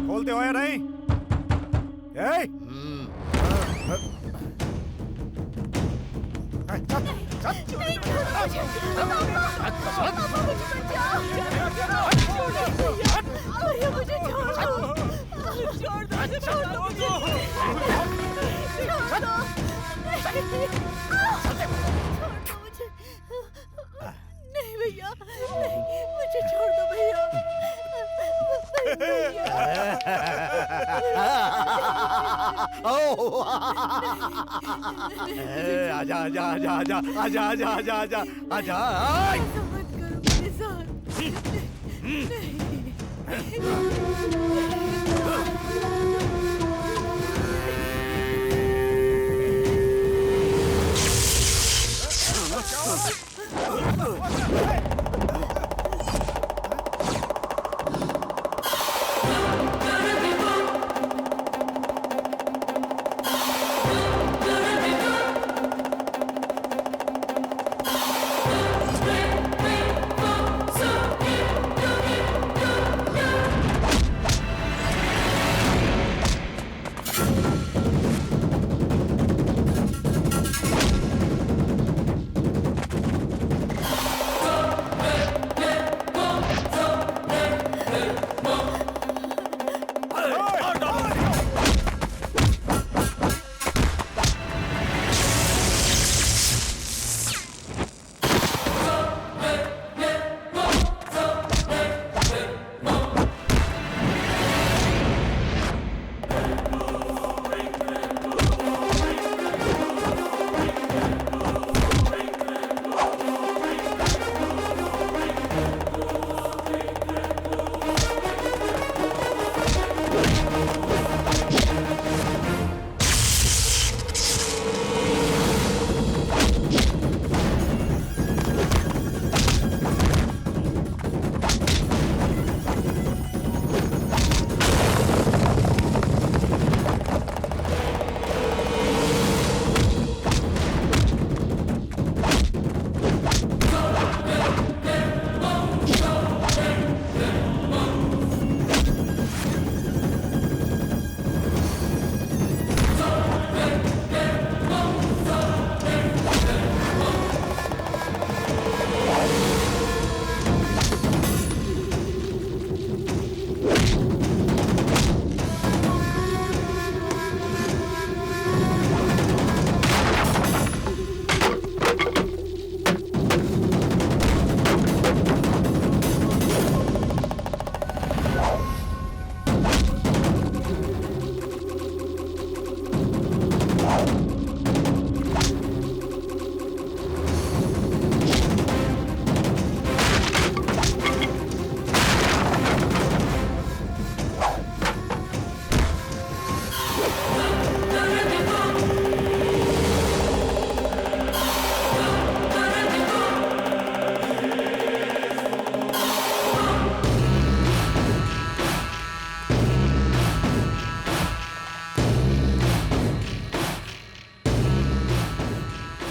Speaker 6: खोलते हो या नहीं? ए!
Speaker 2: नहीं भैया, नहीं, मुझे छोड़ दो भैया।
Speaker 10: आजा आजा आजा आजा आजा आजा आजा आजा आजा
Speaker 2: ऐसा मत करो मेरे साथ।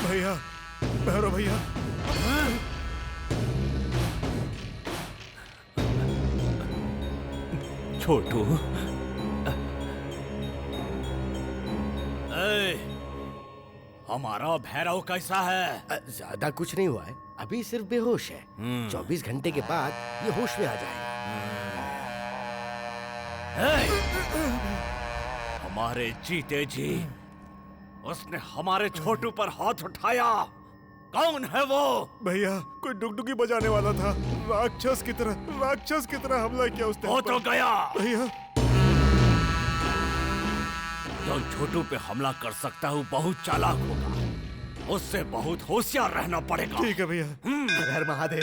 Speaker 6: भैया, भैरव भैया।
Speaker 1: छोटू, हमारा भैरव कैसा है?
Speaker 5: ज्यादा कुछ नहीं हुआ है, अभी सिर्फ बेहोश है। 24 घंटे के बाद ये होश में आ जाएगा।
Speaker 1: हमारे जीते जी उसने हमारे छोटू पर हाथ उठाया। कौन है वो?
Speaker 6: भैया, कोई डुगडुगी बजाने वाला था। राक्षस की तरह हमला किया उसने।
Speaker 1: वो तो गया।
Speaker 6: भैया,
Speaker 1: जो छोटू पे हमला कर सकता है वो बहुत चालाक होगा, उससे बहुत होशियार रहना पड़ेगा।
Speaker 6: ठीक है भैया।
Speaker 10: हर हर महादेव,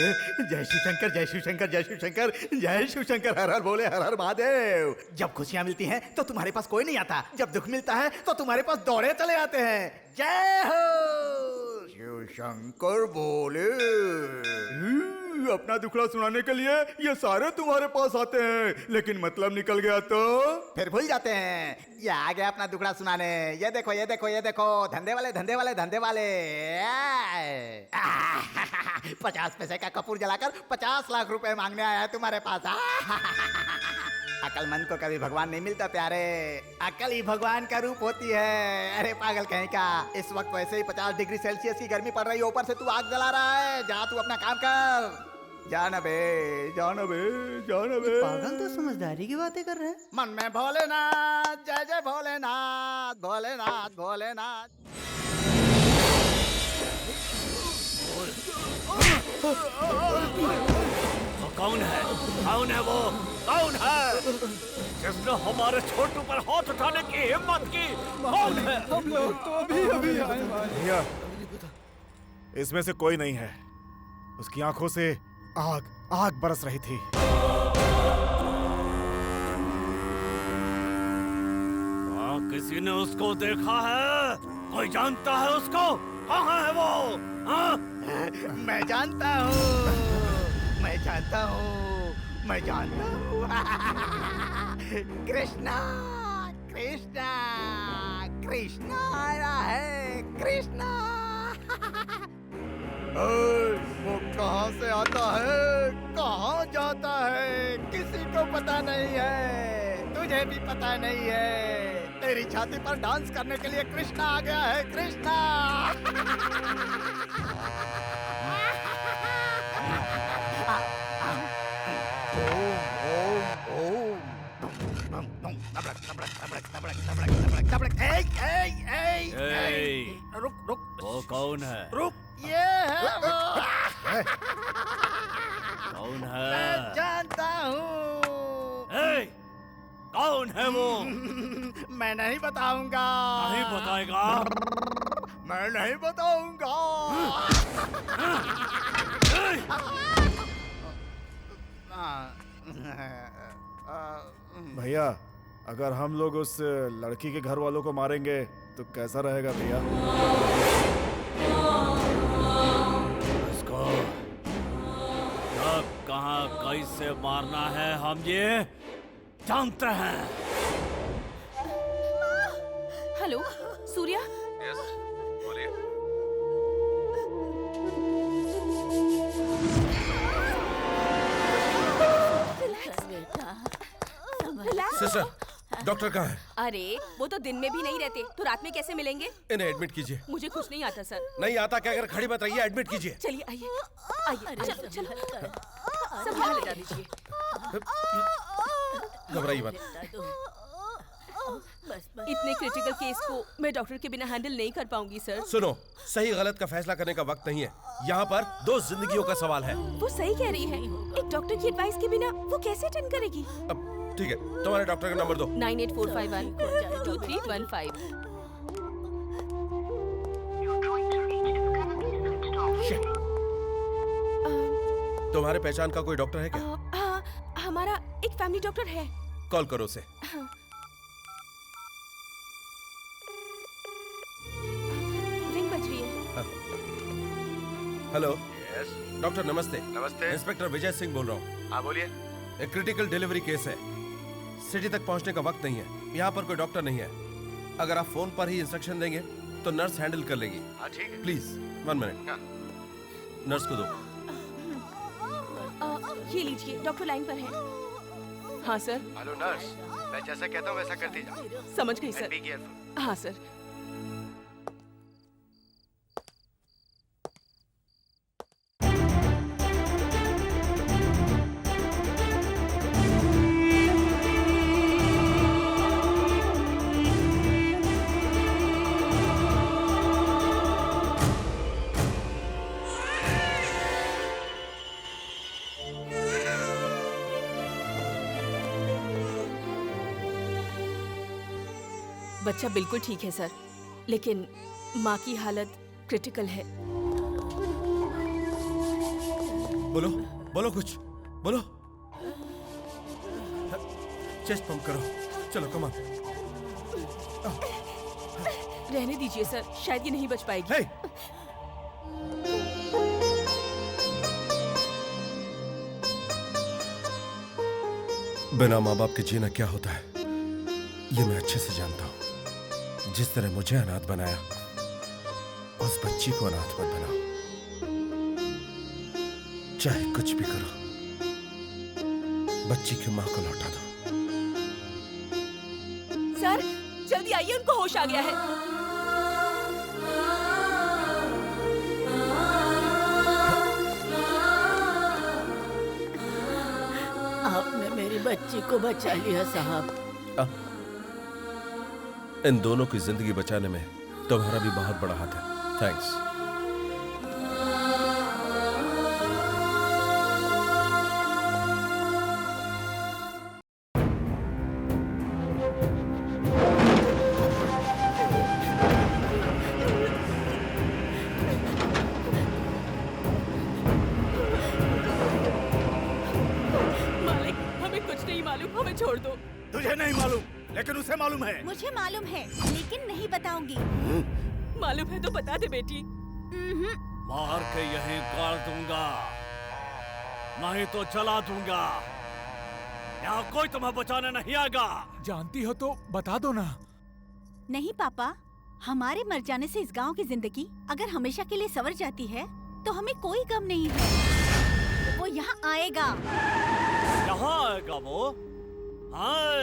Speaker 10: जय शिव शंकर, जय शिव शंकर, जय शिव शंकर, जय शिव शंकर, हर हर बोले, हर हर महादेव। जब खुशियां मिलती हैं तो तुम्हारे पास कोई नहीं आता, जब दुख मिलता है तो तुम्हारे पास दौड़े चले आते हैं। जय हो शिव शंकर बोले। अपना दुखड़ा सुनाने के लिए ये सारे तुम्हारे पास आते हैं, लेकिन मतलब निकल गया तो फिर भूल जाते हैं। ये आ गया अपना दुखड़ा सुनाने। ये देखो ये देखो ये देखो, धंधे वाले धंधे वाले धंधे वाले। 50 पैसे का कपूर जलाकर 50 लाख रुपए मांगने आया है तुम्हारे पास। अकलमंद को कभी भगवान नहीं मिलता प्यारे, अकल ही भगवान का रूप होती है। अरे पागल कहीं का, इस वक्त वैसे ही 50 डिग्री सेल्सियस की गर्मी पड़ रही है, ऊपर से तू आग जला रहा है। जा तू अपना काम कर, जाना बे, जाना बे, जाना बे।
Speaker 12: पागल तो समझदारी की बातें कर रहे हैं।
Speaker 10: मन में भोलेनाथ, जय जय भोलेनाथ, भोलेनाथ भोलेनाथ।
Speaker 1: कौन है? कौन है वो? कौन है जिसने हमारे छोटू पर हाथ उठाने की हिम्मत की? कौन है?
Speaker 6: हम लोग तो अभी आए भैया, इसमें से कोई नहीं है। उसकी आंखों से आग बरस रही थी।
Speaker 1: किसी ने उसको देखा है? कोई जानता है उसको? कहाँ है वो? हाँ?
Speaker 10: मैं जानता हूँ, मैं जानता हूँ, मैं जानता हूँ। कृष्णा, कृष्णा, कृष्णा आया है, कृष्णा। वो कहाँ से आता है, कहाँ जाता है, किसी को पता नहीं है, तुझे भी पता नहीं है। तेरी छाती पर डांस करने के लिए कृष्णा आ गया है, कृष्णा। रुक रुक,
Speaker 1: वो कौन है?
Speaker 10: रुक, ये है वो।
Speaker 1: कौन है?
Speaker 10: मैं जानता हूँ।
Speaker 1: कौन है वो?
Speaker 10: मैं नहीं बताऊंगा।
Speaker 1: नहीं बताएगा?
Speaker 10: मैं नहीं बताऊंगा।
Speaker 6: भैया, अगर हम लोग उस लड़की के घर वालों को मारेंगे तो कैसा रहेगा भैया?
Speaker 1: इसको कब, कहाँ, कैसे मारना है हम ये जानते हैं।
Speaker 3: हेलो सूर्या।
Speaker 8: यस, बोलिए। सिस्टर, डॉक्टर कहाँ है?
Speaker 3: अरे वो तो दिन में भी नहीं रहते, तो रात में कैसे मिलेंगे?
Speaker 8: इन्हें एडमिट कीजिए।
Speaker 3: मुझे कुछ नहीं आता सर।
Speaker 8: नहीं आता क्या? अगर खड़ी मत रहिए, एडमिट कीजिए।
Speaker 3: चलिए आइए, आइए, चलो चलो, सब यहाँ लगा दीजिए।
Speaker 8: घबराइए मत।
Speaker 3: इतने क्रिटिकल केस को मैं डॉक्टर के बिना हैंडल नहीं कर पाऊंगी सर।
Speaker 8: सुनो, सही गलत का फैसला करने का वक्त नहीं है। यहाँ पर 2 जिंदगियों का सवाल है।
Speaker 3: वो सही कह रही है, एक डॉक्टर की एडवाइस के बिना वो कैसे अटेंड करेगी?
Speaker 8: अब ठीक है, तुम्हारे डॉक्टर का नंबर दो।
Speaker 3: 9845122315।
Speaker 8: तुम्हारे पहचान का कोई डॉक्टर है क्या?
Speaker 3: हाँ, हमारा एक फैमिली डॉक्टर है।
Speaker 8: कॉल करो उसे।
Speaker 3: रिंग बज रही है।
Speaker 8: हेलो।
Speaker 5: यस
Speaker 8: डॉक्टर नमस्ते।
Speaker 5: नमस्ते।
Speaker 8: इंस्पेक्टर विजय सिंह बोल रहा हूँ।
Speaker 5: हाँ बोलिए।
Speaker 8: एक क्रिटिकल डिलीवरी केस है, सिटी तक पहुँचने का वक्त नहीं है, यहाँ पर कोई डॉक्टर नहीं है। अगर आप फोन पर ही इंस्ट्रक्शन देंगे तो नर्स हैंडल कर लेगी।
Speaker 5: हाँ ठीक है।
Speaker 8: Please 1 minute. नर्स को दो।
Speaker 3: ये लीजिए, डॉक्टर लाइन पर है। हाँ सर।
Speaker 5: हेलो नर्स, मैं जैसा कहता हूँ वैसा करती जाओ।
Speaker 3: समझ गई सर।
Speaker 5: Be careful.
Speaker 3: हाँ सर। बच्चा बिल्कुल ठीक है सर, लेकिन माँ की हालत क्रिटिकल है।
Speaker 8: बोलो बोलो, कुछ बोलो। चेस्ट पंप करो, चलो कमान।
Speaker 3: रहने दीजिए सर, शायद ये नहीं बच पाएगी।
Speaker 8: हे! बिना माँ बाप के जीना क्या होता है ये मैं अच्छे से जानता हूँ। जिस तरह मुझे अनाथ बनाया, उस बच्ची को अनाथ मत बनाओ। चाहे कुछ भी करो, बच्ची की माँ को लौटा दो।
Speaker 3: जाइए, उनको होश आ गया है।
Speaker 13: आपने मेरी बच्ची को बचा लिया साहब।
Speaker 8: इन दोनों की जिंदगी बचाने में तुम्हारा भी बहुत बड़ा हाथ है। थैंक्स।
Speaker 3: मालिक, हमें कुछ नहीं मालूम, हमें छोड़ दो।
Speaker 10: तुझे नहीं मालूम, लेकिन उसे मालूम है।
Speaker 2: मुझे मालूम है, लेकिन नहीं बताऊंगी।
Speaker 3: मालूम है तो बता दे बेटी।
Speaker 1: मार के यहीं गाड़ दूंगा, नहीं तो चला दूंगा। यहाँ कोई तुम्हें बचाने नहीं आएगा।
Speaker 4: जानती हो तो बता दो ना।
Speaker 2: नहीं पापा, हमारे मर जाने से इस गांव की जिंदगी अगर हमेशा के लिए संवर जाती है तो हमें कोई गम नहीं है। वो यहाँ आएगा।
Speaker 1: यहाँ आएगा वो? हाँ,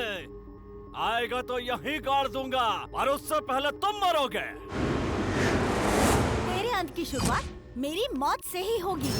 Speaker 1: आएगा तो यहीं गाड़ दूंगा, पर उससे पहले तुम मरोगे।
Speaker 2: तेरे अंत की शुरुआत मेरी मौत से ही होगी।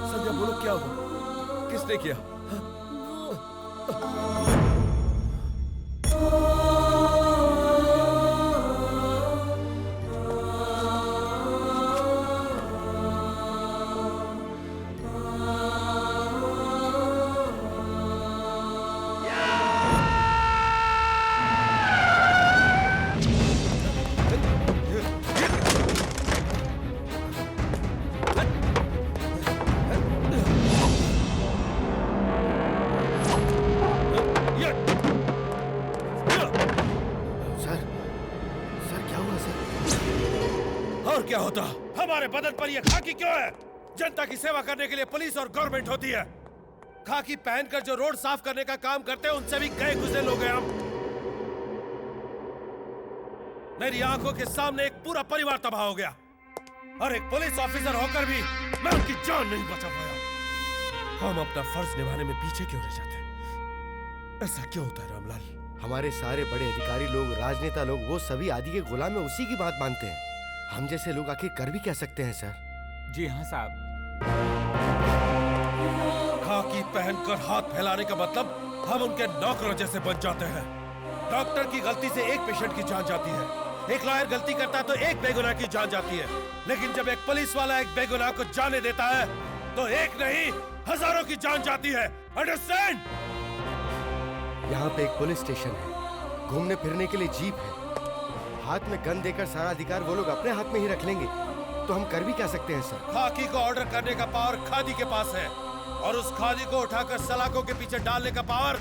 Speaker 8: संध्या बोलो, क्या हुआ? किसने किया? क्या होता? हमारे बदन पर यह खाकी क्यों है? जनता की सेवा करने के लिए पुलिस और गवर्नमेंट होती है। खाकी पहनकर जो रोड साफ करने का काम करते हैं उनसे भी गए गुजरे लोग हैं हम। मेरी आंखों के सामने एक पूरा परिवार तबाह हो गया और एक पुलिस ऑफिसर होकर भी मैं उनकी जान नहीं बचा पाया। हम अपना फर्ज निभाने में पीछे क्यों रह जाते हैं? ऐसा क्यों होता है रामलाल?
Speaker 5: हमारे सारे बड़े अधिकारी लोग, राजनेता लोग, वो सभी आदि के गुलाम में उसी की बात मानते हैं। हम जैसे लोग आखिर कर भी क्या सकते हैं सर?
Speaker 4: जी हाँ साहब।
Speaker 8: खाकी पहनकर हाथ फैलाने का मतलब हम उनके नौकरों जैसे बन जाते हैं। डॉक्टर की गलती से एक पेशेंट की जान जाती है, एक लॉयर गलती करता है तो एक बेगुनाह की जान जाती है, लेकिन जब एक पुलिस वाला एक बेगुनाह को जाने देता है तो एक नहीं हजारों की जान जाती है। अंडरस्टैंड?
Speaker 5: यहाँ पे एक पुलिस स्टेशन है, घूमने फिरने के लिए जीप है, हाथ में गन देकर सारा अधिकार वो लोग अपने हाथ में ही रख लेंगे, तो हम कर भी क्या सकते हैं सर?
Speaker 8: खाकी को ऑर्डर करने का पावर खादी के पास है और उस खादी को उठाकर सलाखों के पीछे डालने का पावर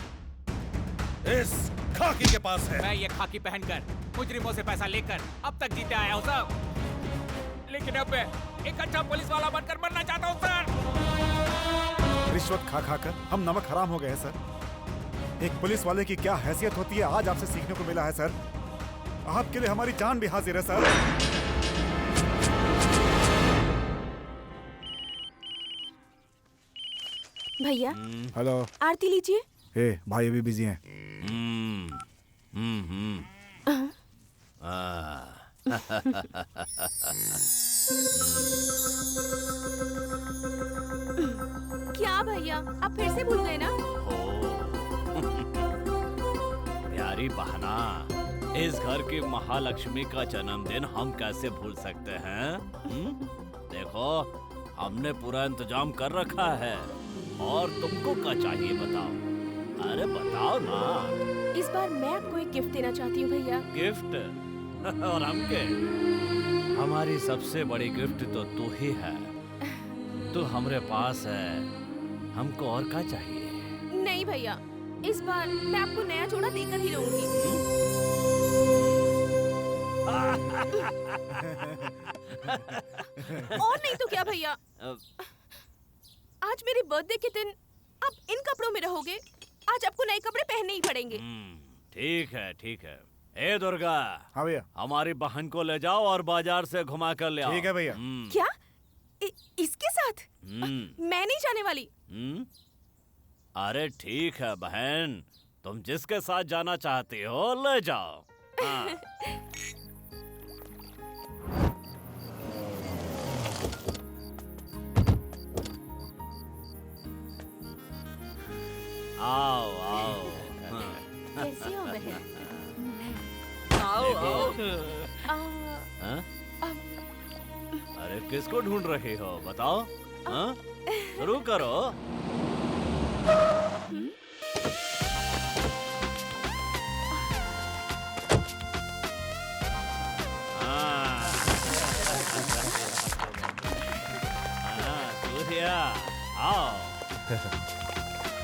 Speaker 8: इस खाकी के पास है।
Speaker 4: मैं ये खाकी पहनकर मुजरिमों से पैसा लेकर अब तक जीते आया हूँ साहब, लेकिन अब मैं एक अच्छा पुलिस वाला बनकर मरना चाहता हूँ सर।
Speaker 6: रिश्वत खा खा कर हम नमक हराम हो गए हैं सर। एक पुलिस वाले की क्या हैसियत होती है आज आपसे सीखने को मिला है सर। आपके लिए हमारी जान भी हाजिर है सर।
Speaker 3: भैया।
Speaker 6: हेलो।
Speaker 3: आरती लीजिए।
Speaker 6: ए, भाई अभी बिजी हैं।
Speaker 3: क्या भैया? भैया, आप फिर से भूल गए ना?
Speaker 1: प्यारी बहना, इस घर की महालक्ष्मी का जन्मदिन हम कैसे भूल सकते हैं? देखो, हमने पूरा इंतजाम कर रखा है और तुमको क्या चाहिए बताओ? अरे बताओ ना।
Speaker 3: इस बार मैं आपको एक गिफ्ट देना चाहती हूँ भैया।
Speaker 1: गिफ्ट? और हमके? हमारी सबसे बड़ी गिफ्ट तो तू ही है। तू हमारे पास है, हमको और क्या चाहिए?
Speaker 3: नहीं भैया, इस बार मैं आपको नया जोड़ा देकर ही रहूंगी। और नहीं तो क्या भैया, आज मेरे बर्थडे के दिन आप इन कपड़ों में रहोगे। आज आपको नए कपड़े पहनने ही पड़ेंगे।
Speaker 1: ठीक है, ठीक है। ए दुर्गा।
Speaker 6: हाँ भैया।
Speaker 1: हमारी बहन को ले जाओ और बाजार से घुमा कर ले आओ।
Speaker 6: ठीक है भैया।
Speaker 3: क्या? इसके साथ? मैं नहीं जाने वाली।
Speaker 1: अरे ठीक है बहन, तुम जिसके साथ जाना चाहती हो ले जाओ। हाँ। आओ आओ।
Speaker 2: कैसी हो बहन?
Speaker 1: आओ आओ।
Speaker 3: आ,
Speaker 1: हाँ? अरे किसको ढूंढ रही हो बताओ? हाँ? शुरू करो। सूर्या आओ।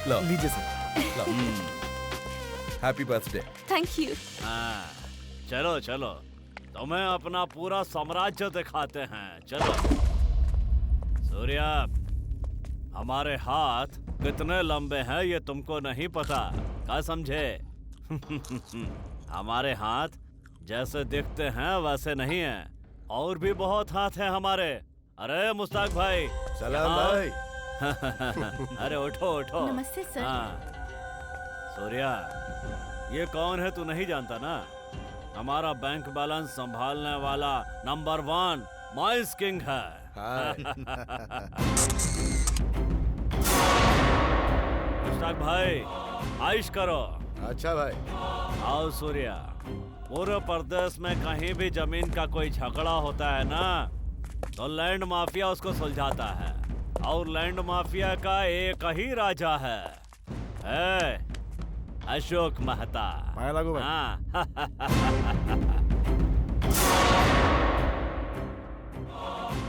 Speaker 8: लो
Speaker 6: लीजिए sir.
Speaker 8: Happy birthday.
Speaker 3: Thank you.
Speaker 1: हाँ, चलो चलो, तुम्हें अपना पूरा साम्राज्य दिखाते हैं। चलो। सूर्या, हमारे हाथ कितने लंबे हैं ये तुमको नहीं पता, क्या समझे? हमारे हाथ जैसे दिखते हैं वैसे नहीं हैं, और भी बहुत हाथ हैं हमारे। अरे मुस्ताक भाई।
Speaker 5: सलाम भाई।
Speaker 1: अरे उठो उठो।
Speaker 2: नमस्ते सर।
Speaker 1: हाँ। सूर्या, ये कौन है तू नहीं जानता ना? हमारा बैंक बैलेंस संभालने वाला नंबर 1 माइस किंग है। मुस्ताक भाई, आइश करो।
Speaker 5: अच्छा भाई।
Speaker 1: आओ सूर्या, पूरे प्रदेश में कहीं भी जमीन का कोई झगड़ा होता है ना, तो लैंड माफिया उसको सुलझाता है, और लैंड माफिया का एक ही राजा है, अशोक मेहता।
Speaker 6: लागू भाई।
Speaker 1: हाँ।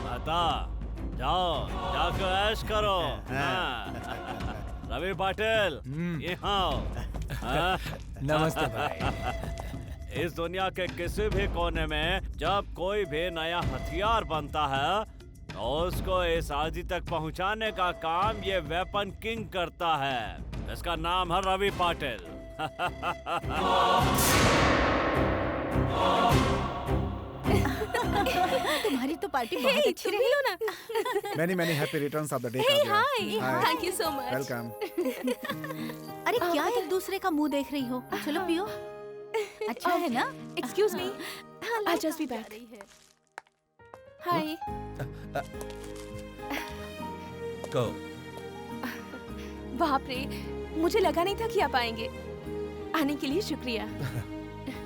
Speaker 1: मेहता, जाओ जाकर ऐश करो। हाँ। रवि पाटिल, यहाँ आओ। हाँ?
Speaker 4: नमस्ते भाई।
Speaker 1: इस दुनिया के किसी भी कोने में जब कोई भी नया हथियार बनता है, तो उसको इस आदि तक पहुंचाने का काम ये वेपन किंग करता है। इसका नाम है रवि पाटिल।
Speaker 2: तुम्हारी तो पार्टी बहुत अच्छी रही।
Speaker 3: लो ना।
Speaker 6: Many happy returns of the day.
Speaker 3: Hi, thank you so much.
Speaker 6: Welcome.
Speaker 2: अरे क्या एक दूसरे का मुंह देख रही हो? चलो पियो। अच्छा है ना?
Speaker 3: Excuse me, I'll just be back. हाय।
Speaker 8: कहो।
Speaker 3: बाप रे, मुझे लगा नहीं था कि आप आएंगे। आने के लिए शुक्रिया।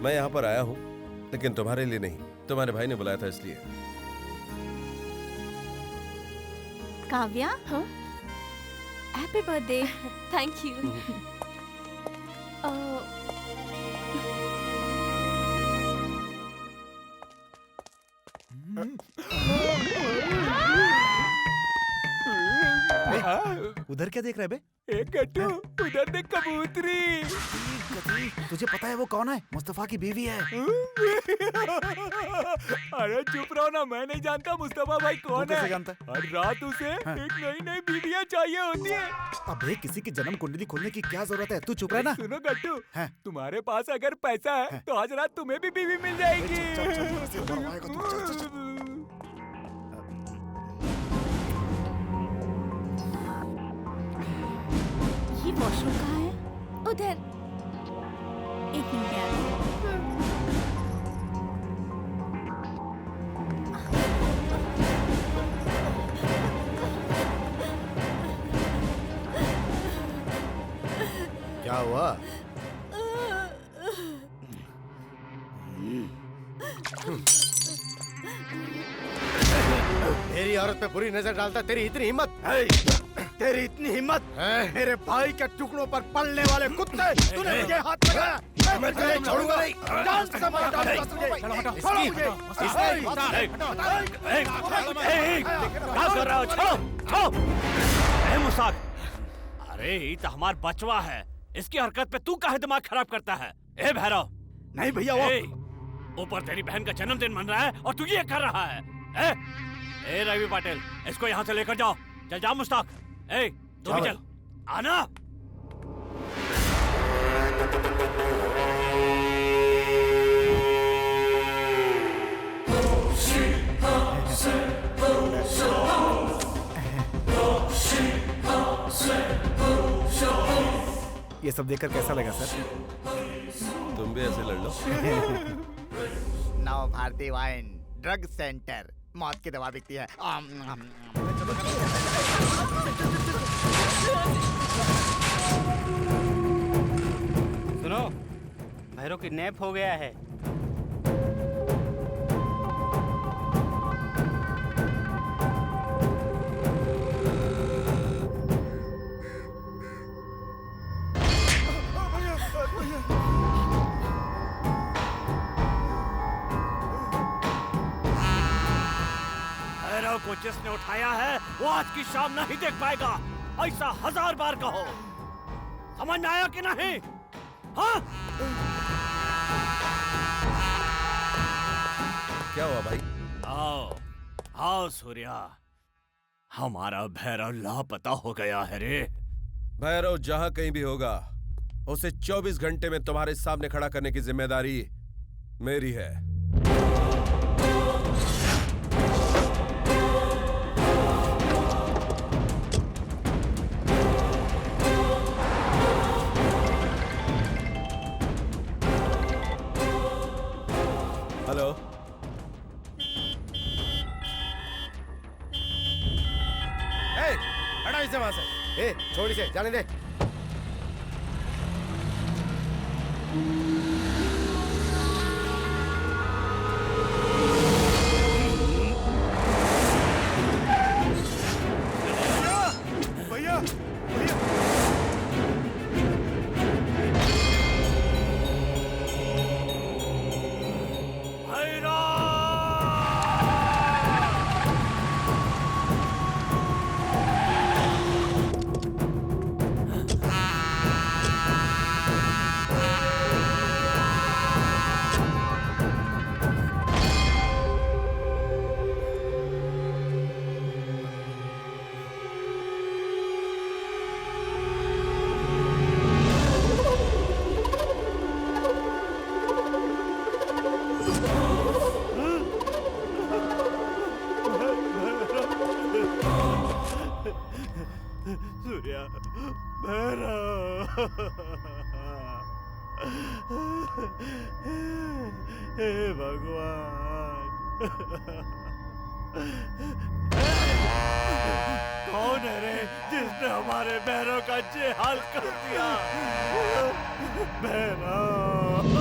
Speaker 8: मैं यहाँ पर आया हूँ, लेकिन तुम्हारे लिए नहीं, तुम्हारे भाई ने बुलाया था इसलिए।
Speaker 2: Kavya, happy birthday.
Speaker 3: Thank you.
Speaker 6: उधर क्या देख रहे बे?
Speaker 4: एक गट्टू, उधर देख कबूतरी।
Speaker 6: तुझे पता है वो कौन है? मुस्तफा की बीवी है।
Speaker 4: अरे चुप रहो ना, मैं नहीं जानता मुस्तफा भाई कौन
Speaker 6: कैसे
Speaker 4: है।
Speaker 6: जानता?
Speaker 4: हर रात उसे एक नई नई बीवियां चाहिए होती है।
Speaker 6: अबे किसी की जन्म कुंडली खोलने की क्या जरूरत है? तू चुप रह ना।
Speaker 4: सुनो गट्टू, तुम्हारे पास अगर पैसा है तो आज रात तुम्हें भी बीवी मिल जाएगी।
Speaker 2: ये वॉशरूम कहाँ है?
Speaker 3: उधर।
Speaker 2: एक मिनट में आती हूँ।
Speaker 5: क्या हुआ? मेरी औरत पे बुरी नजर डालता, तेरी इतनी हिम्मत?
Speaker 10: तेरी इतनी हिम्मत? मेरे भाई के टुकड़ों पर पलने वाले कुत्ते, तूने मुझे हाथ लगाया।
Speaker 5: मैं तुझे छोड़ूंगा नहीं।
Speaker 10: जान से मार डालूंगा तुझे। छोड़ो मुझे।
Speaker 1: क्या कर रहा हो? छोड़ो, छोड़ो। ए मुसाक, अरे ये तो हमार बचवा है, इसकी हरकत पे तू काहे दिमाग खराब करता है? ए भैरव।
Speaker 10: नहीं भैया, वो
Speaker 1: ऊपर तेरी बहन का जन्मदिन मन रहा है और तू ये कर रहा है। ए रवि पाटिल, इसको यहाँ से लेकर जाओ। चल जाओ मुश्ताक। ए तू भी चल, आना।
Speaker 6: ये सब देखकर कैसा लगा सर?
Speaker 8: तुम भी ऐसे लड़ लो।
Speaker 10: नव भारती वाइन ड्रग सेंटर, मौत की दवा बिकती है।
Speaker 14: सुनो, भैरव किडनैप हो गया है।
Speaker 1: भैरव को जिसने उठाया है वो आज की शाम नहीं देख पाएगा। ऐसा 1000 बार कहो। समझ में आया कि नहीं? हाँ?
Speaker 8: क्या हुआ भाई?
Speaker 1: आओ, आओ सूर्या, हमारा भैरव लापता हो गया है रे।
Speaker 8: भैरव जहां कहीं भी होगा, उसे 24 घंटे में तुम्हारे सामने खड़ा करने की जिम्मेदारी मेरी है। हेलो,
Speaker 5: हटा इसे वहां से। छोड़ इसे, जाने दे।
Speaker 10: भैया, भैया।
Speaker 1: सूर्या, भैरव, हे भगवान, कौन है रे जिसने हमारे भैरव का ये हाल कर दिया? भैरव,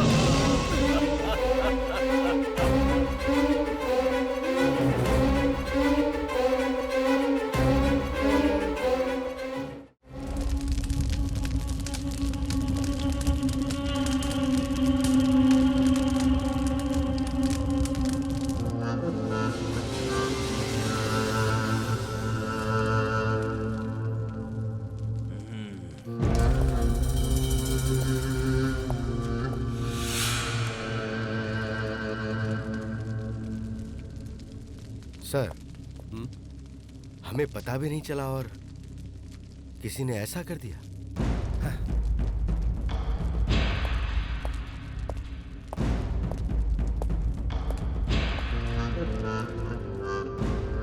Speaker 5: सर, हमें पता भी नहीं चला और किसी ने ऐसा कर दिया।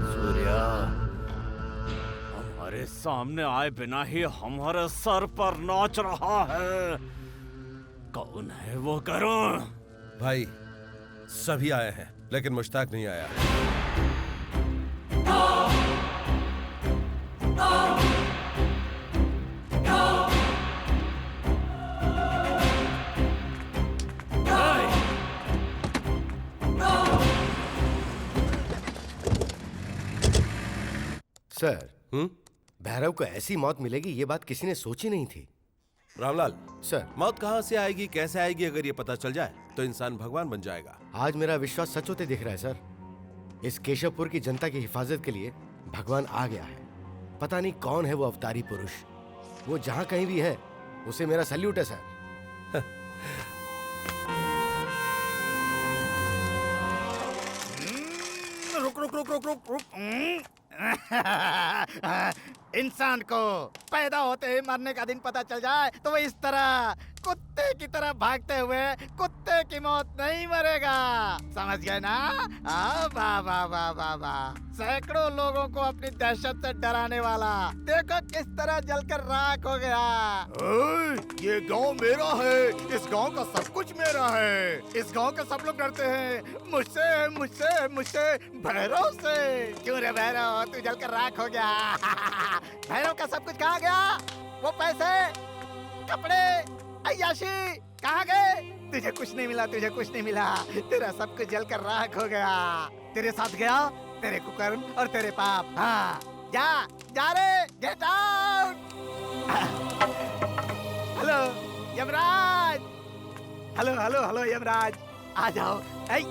Speaker 1: सूर्या, हमारे सामने आए बिना ही हमारे सर पर नाच रहा है। कौन है वो करुण?
Speaker 8: भाई, सभी आए हैं लेकिन मुश्ताक नहीं आया।
Speaker 5: सर भैरव को ऐसी मौत मिलेगी ये बात किसी ने सोची नहीं थी।
Speaker 8: रामलाल
Speaker 5: सर,
Speaker 8: मौत कहाँ से आएगी, कैसे आएगी, अगर ये पता चल जाए तो इंसान भगवान बन जाएगा।
Speaker 5: आज मेरा विश्वास सच होते दिख रहा है सर। इस केशवपुर की जनता की हिफाजत के लिए भगवान आ गया है। पता नहीं कौन है वो अवतारी पुरुष। वो जहाँ कहीं भी है उसे मेरा सल्यूट है सर।
Speaker 10: रुक रुक रुक रुक रुक रुक। इंसान को पैदा होते ही मरने का दिन पता चल जाए तो वो इस तरह कुत्ते की तरह भागते हुए कुत्ते की मौत नहीं मरेगा। समझ गए ना? वाह वाह वाह वाह वाह। सैकड़ों लोगों को अपनी दहशत से डराने वाला देखो किस तरह जलकर राख हो गया। ये गांव मेरा है, इस गांव का सब कुछ मेरा है। इस गांव के सब लोग डरते हैं मुझसे मुझसे मुझसे भैरव से। क्यों रे भैरव, तू जलकर राख हो गया। भैरव का सब कुछ कहाँ गया? वो पैसे, कपड़े, अय्याशी कहाँ गए? तुझे कुछ नहीं मिला, तुझे कुछ नहीं मिला। तेरा सब कुछ जलकर राख हो गया। तेरे साथ गया तेरे कुकर्म और तेरे पाप। हाँ जा जा रे, get out. Hello Yamraj, hello hello hello Yamraj, आ जाओ। ऐ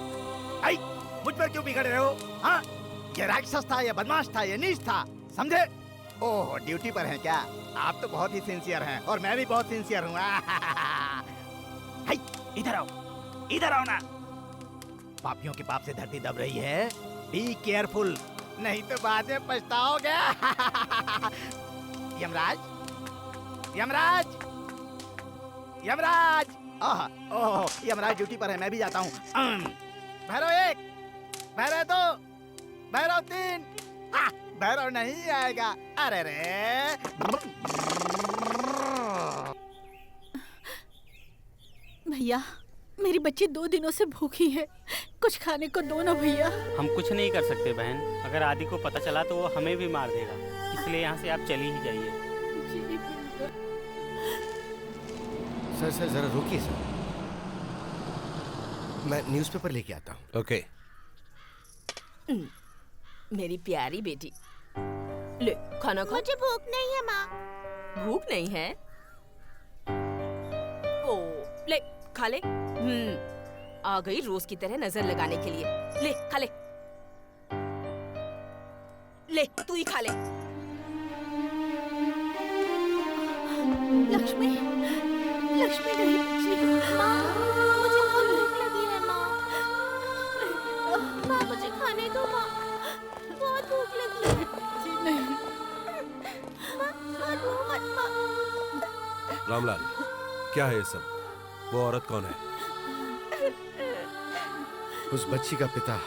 Speaker 10: मुझ पर क्यों बिगड़ रहे हो? हाँ, ये राक्षस था, ये बदमाश था, ये नीच था, समझे? ओह, ड्यूटी पर हैं क्या? आप तो बहुत ही सिंसियर हैं और मैं भी बहुत सिंसियर हूँ। इधर आओ, इधर आओ ना। पापियों के पाप से धरती दब रही है। बी केयरफुल, नहीं तो बाद में पछताओगे। यमराज, यमराज, यमराज। ओह, यमराज ड्यूटी पर है, मैं भी जाता हूँ। भैरव 1, भैरव 2, भैरव 3। भैरव नहीं आएगा। अरे रे।
Speaker 2: भैया, मेरी बच्ची 2 दिनों से भूखी है, कुछ खाने को दो ना भैया।
Speaker 14: हम कुछ नहीं कर सकते बहन, अगर आदि को पता चला तो वो हमें भी मार देगा, इसलिए यहाँ से आप चली ही जाइए।
Speaker 5: सर सर जरा रुकिए सर, मैं न्यूज़पेपर लेके आता हूँ।
Speaker 8: ओके।
Speaker 3: मेरी प्यारी बेटी, ले खाना खा।
Speaker 2: मुझे भूख नहीं है माँ।
Speaker 3: भूख नहीं है? ओ, ले खा ले। आ गई रोज की तरह नजर लगाने के लिए। ले खा ले, ले तू ही खा ले।
Speaker 2: लक्ष्मी, लक्ष्मी नहीं बच्ची। माँ, मुझे बहुत भूख लगी है माँ। माँ मुझे खाने दो माँ, बहुत भूख लगी है। जी नहीं। माँ रो मत माँ।
Speaker 8: रामलाल, क्या है ये सब? वो औरत कौन है?
Speaker 5: उस बच्ची का पिता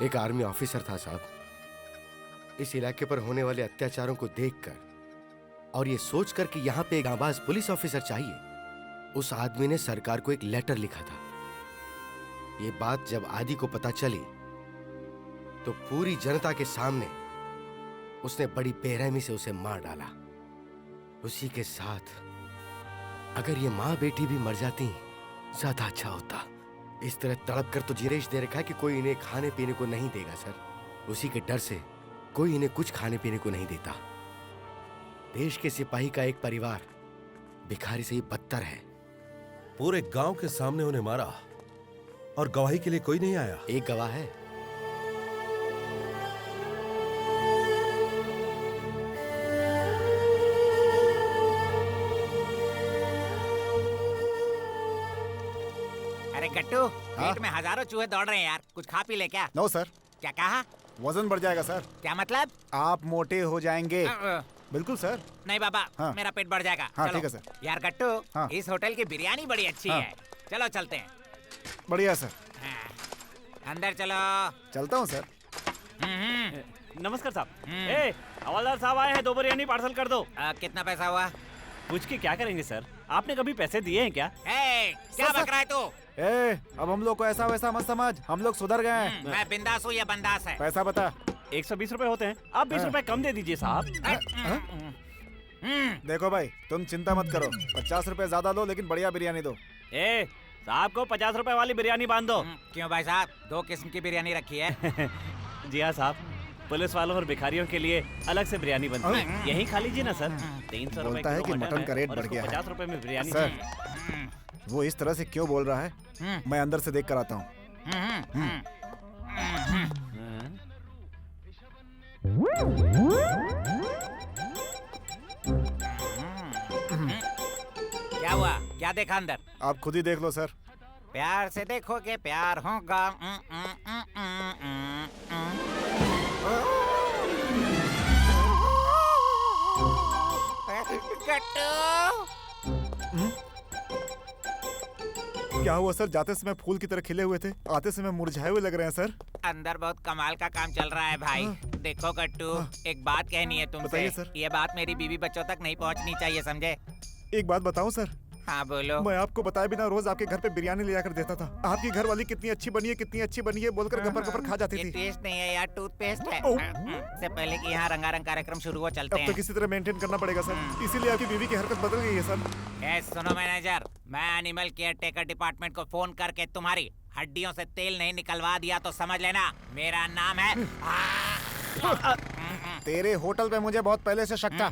Speaker 5: एक आर्मी ऑफिसर था साहब। इस इलाके पर होने वाले अत्याचारों को देखकर और ये सोचकर कि यहाँ पे एक आबाज पुलिस ऑफिसर चाहिए, उस आदमी ने सरकार को एक लेटर लिखा था। ये बात जब आदि को पता चली तो पूरी जनता के सामने उसने बड़ी बेरहमी से उसे मार डाला। उसी के साथ अगर ये माँ बेटी भी मर जाती ज्यादा अच्छा होता। इस तरह तड़प कर तो जिरेश दे रखा है कि कोई इन्हें खाने पीने को नहीं देगा सर। उसी के डर से कोई इन्हें कुछ खाने पीने को नहीं देता। देश के सिपाही का एक परिवार भिखारी से ही बदतर है।
Speaker 8: पूरे गांव के सामने उन्हें मारा और गवाही के लिए कोई नहीं आया।
Speaker 5: एक गवाह है।
Speaker 11: अरे गट्टू, पेट में हजारों चूहे दौड़ रहे हैं यार, कुछ खा पी ले क्या?
Speaker 6: No sir.
Speaker 11: क्या कहा?
Speaker 6: वजन बढ़ जाएगा सर।
Speaker 11: क्या मतलब?
Speaker 6: आप मोटे हो जाएंगे। बिल्कुल सर।
Speaker 11: नहीं बाबा,
Speaker 6: हाँ।
Speaker 11: मेरा पेट बढ़ जाएगा।
Speaker 6: हाँ,
Speaker 11: चलो।
Speaker 6: ठीक है सर।
Speaker 11: यार गट्टू,
Speaker 6: हाँ।
Speaker 11: इस होटल की बिरयानी बड़ी अच्छी
Speaker 6: हाँ।
Speaker 11: है, चलो चलते हैं।
Speaker 6: बढ़िया सर।
Speaker 11: हाँ। अंदर चलो।
Speaker 6: चलता हूँ सर।
Speaker 15: नमस्कार साहब। ए, हवलदार साहब आए हैं, 2 बिरयानी पार्सल कर दो।
Speaker 11: कितना पैसा हुआ?
Speaker 15: पूछ के क्या करेंगे सर, आपने कभी पैसे दिए हैं क्या?
Speaker 11: क्या बक रहा है तू?
Speaker 6: अब हम लोग को ऐसा वैसा मत समझ, हम लोग सुधर गए हैं।
Speaker 11: मैं बिंदास हूँ या बंदास है?
Speaker 6: पैसा बता।
Speaker 15: 120 रुपए होते हैं, आप 20 रुपए कम दे दीजिए साहब।
Speaker 6: देखो भाई, तुम चिंता मत करो, 50 रुपए ज्यादा लो लेकिन बढ़िया बिरयानी दो।
Speaker 15: ए, साहब को 50 रुपए वाली बिरयानी बांध दो।
Speaker 11: क्यों भाई साहब, 2 किस्म की बिरयानी रखी है?
Speaker 15: जी हाँ साहब। पुलिस वालों और भिखारियों के लिए अलग से बिरयानी बनती है। यहीं खा लीजिए ना सर। 300 रुपए
Speaker 6: बोलता है कि मटन का रेट
Speaker 15: और
Speaker 6: बढ़
Speaker 15: उसको
Speaker 6: गया है।
Speaker 15: 50 रुपए में बिरयानी
Speaker 6: सर,
Speaker 15: चाहिए।
Speaker 6: वो इस तरह से क्यों बोल रहा है? मैं अंदर से देख कर आता हूँ।
Speaker 11: क्या हुआ? क्या देखा अंदर?
Speaker 6: आप खुद ही देख लो सर।
Speaker 11: प्यार से देखोगे प्यार होगा।
Speaker 6: क्या हुआ सर? जाते समय फूल की तरह खिले हुए थे, आते समय मुरझाए हुए लग रहे हैं सर।
Speaker 11: अंदर बहुत कमाल का काम चल रहा है भाई। देखो गट्टू, एक बात कहनी है तुमसे।
Speaker 6: बताइए सर।
Speaker 11: ये बात मेरी बीवी बच्चों तक नहीं पहुंचनी चाहिए, समझे?
Speaker 6: एक बात बताऊं सर?
Speaker 11: हाँ बोलो।
Speaker 6: मैं आपको बताए बिना रोज आपके घर पे बिरयानी ले जाकर देता था। आपकी घर वाली कितनी अच्छी बनी है बोलकर गपर गपर खा जाती
Speaker 11: ये
Speaker 6: थी।
Speaker 11: टेस्ट नहीं है यार, टूथपेस्ट है। से पहले कि यहाँ रंगारंग कार्यक्रम शुरू हो, चलते
Speaker 6: अब
Speaker 11: हैं।
Speaker 6: तो किसी तरह मेंटेन करना पड़ेगा सर, इसीलिए आपकी बीवी की हरकत बदल गई है सर।
Speaker 11: सुनो मैनेजर, मैं एनिमल केयर टेकर डिपार्टमेंट को फोन करके तुम्हारी हड्डियों से तेल नहीं निकलवा दिया तो समझ लेना मेरा नाम है।
Speaker 6: तेरे होटल पे मुझे बहुत पहले से शक था।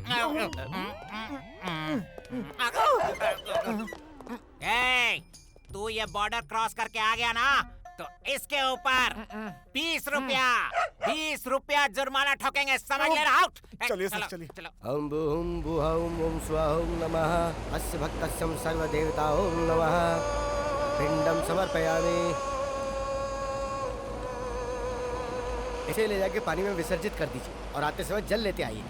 Speaker 11: तू ये बॉर्डर क्रॉस करके आ गया ना, तो इसके ऊपर 20 रुपया जुर्माना ठोकेंगे, समझ ले रहा?
Speaker 6: चलिए सर, चलिए।
Speaker 5: हम बुहुम बुहाउम ओम स्वाहुम नमः अस्य भक्तस्यं सर्वदेवताओं नमः पिंडम समर्पयामि। इसे ले जाके पानी में विसर्जित कर दीजिए और आते समय जल लेते आइए।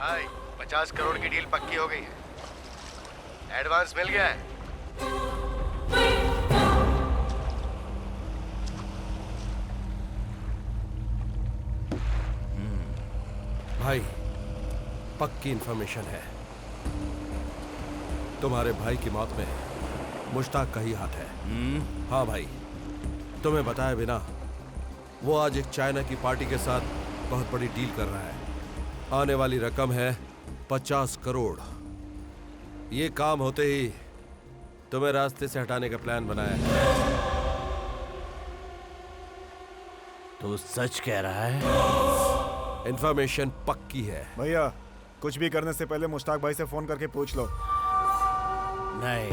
Speaker 5: भाई 50 करोड़ की डील पक्की हो गई है, एडवांस मिल गया है।
Speaker 8: भाई पक्की इंफॉर्मेशन है, तुम्हारे भाई की मौत में मुश्ताक का ही हाथ है। हाँ भाई, तुम्हें बताए बिना वो आज एक चाइना की पार्टी के साथ बहुत बड़ी डील कर रहा है। आने वाली रकम है 50 करोड़। ये काम होते ही तुम्हें रास्ते से हटाने का प्लान बनाया है।
Speaker 1: तो सच कह रहा है?
Speaker 8: इंफॉर्मेशन पक्की है।
Speaker 6: भैया, कुछ भी करने से पहले मुश्ताक भाई से फोन करके पूछ लो।
Speaker 1: नहीं,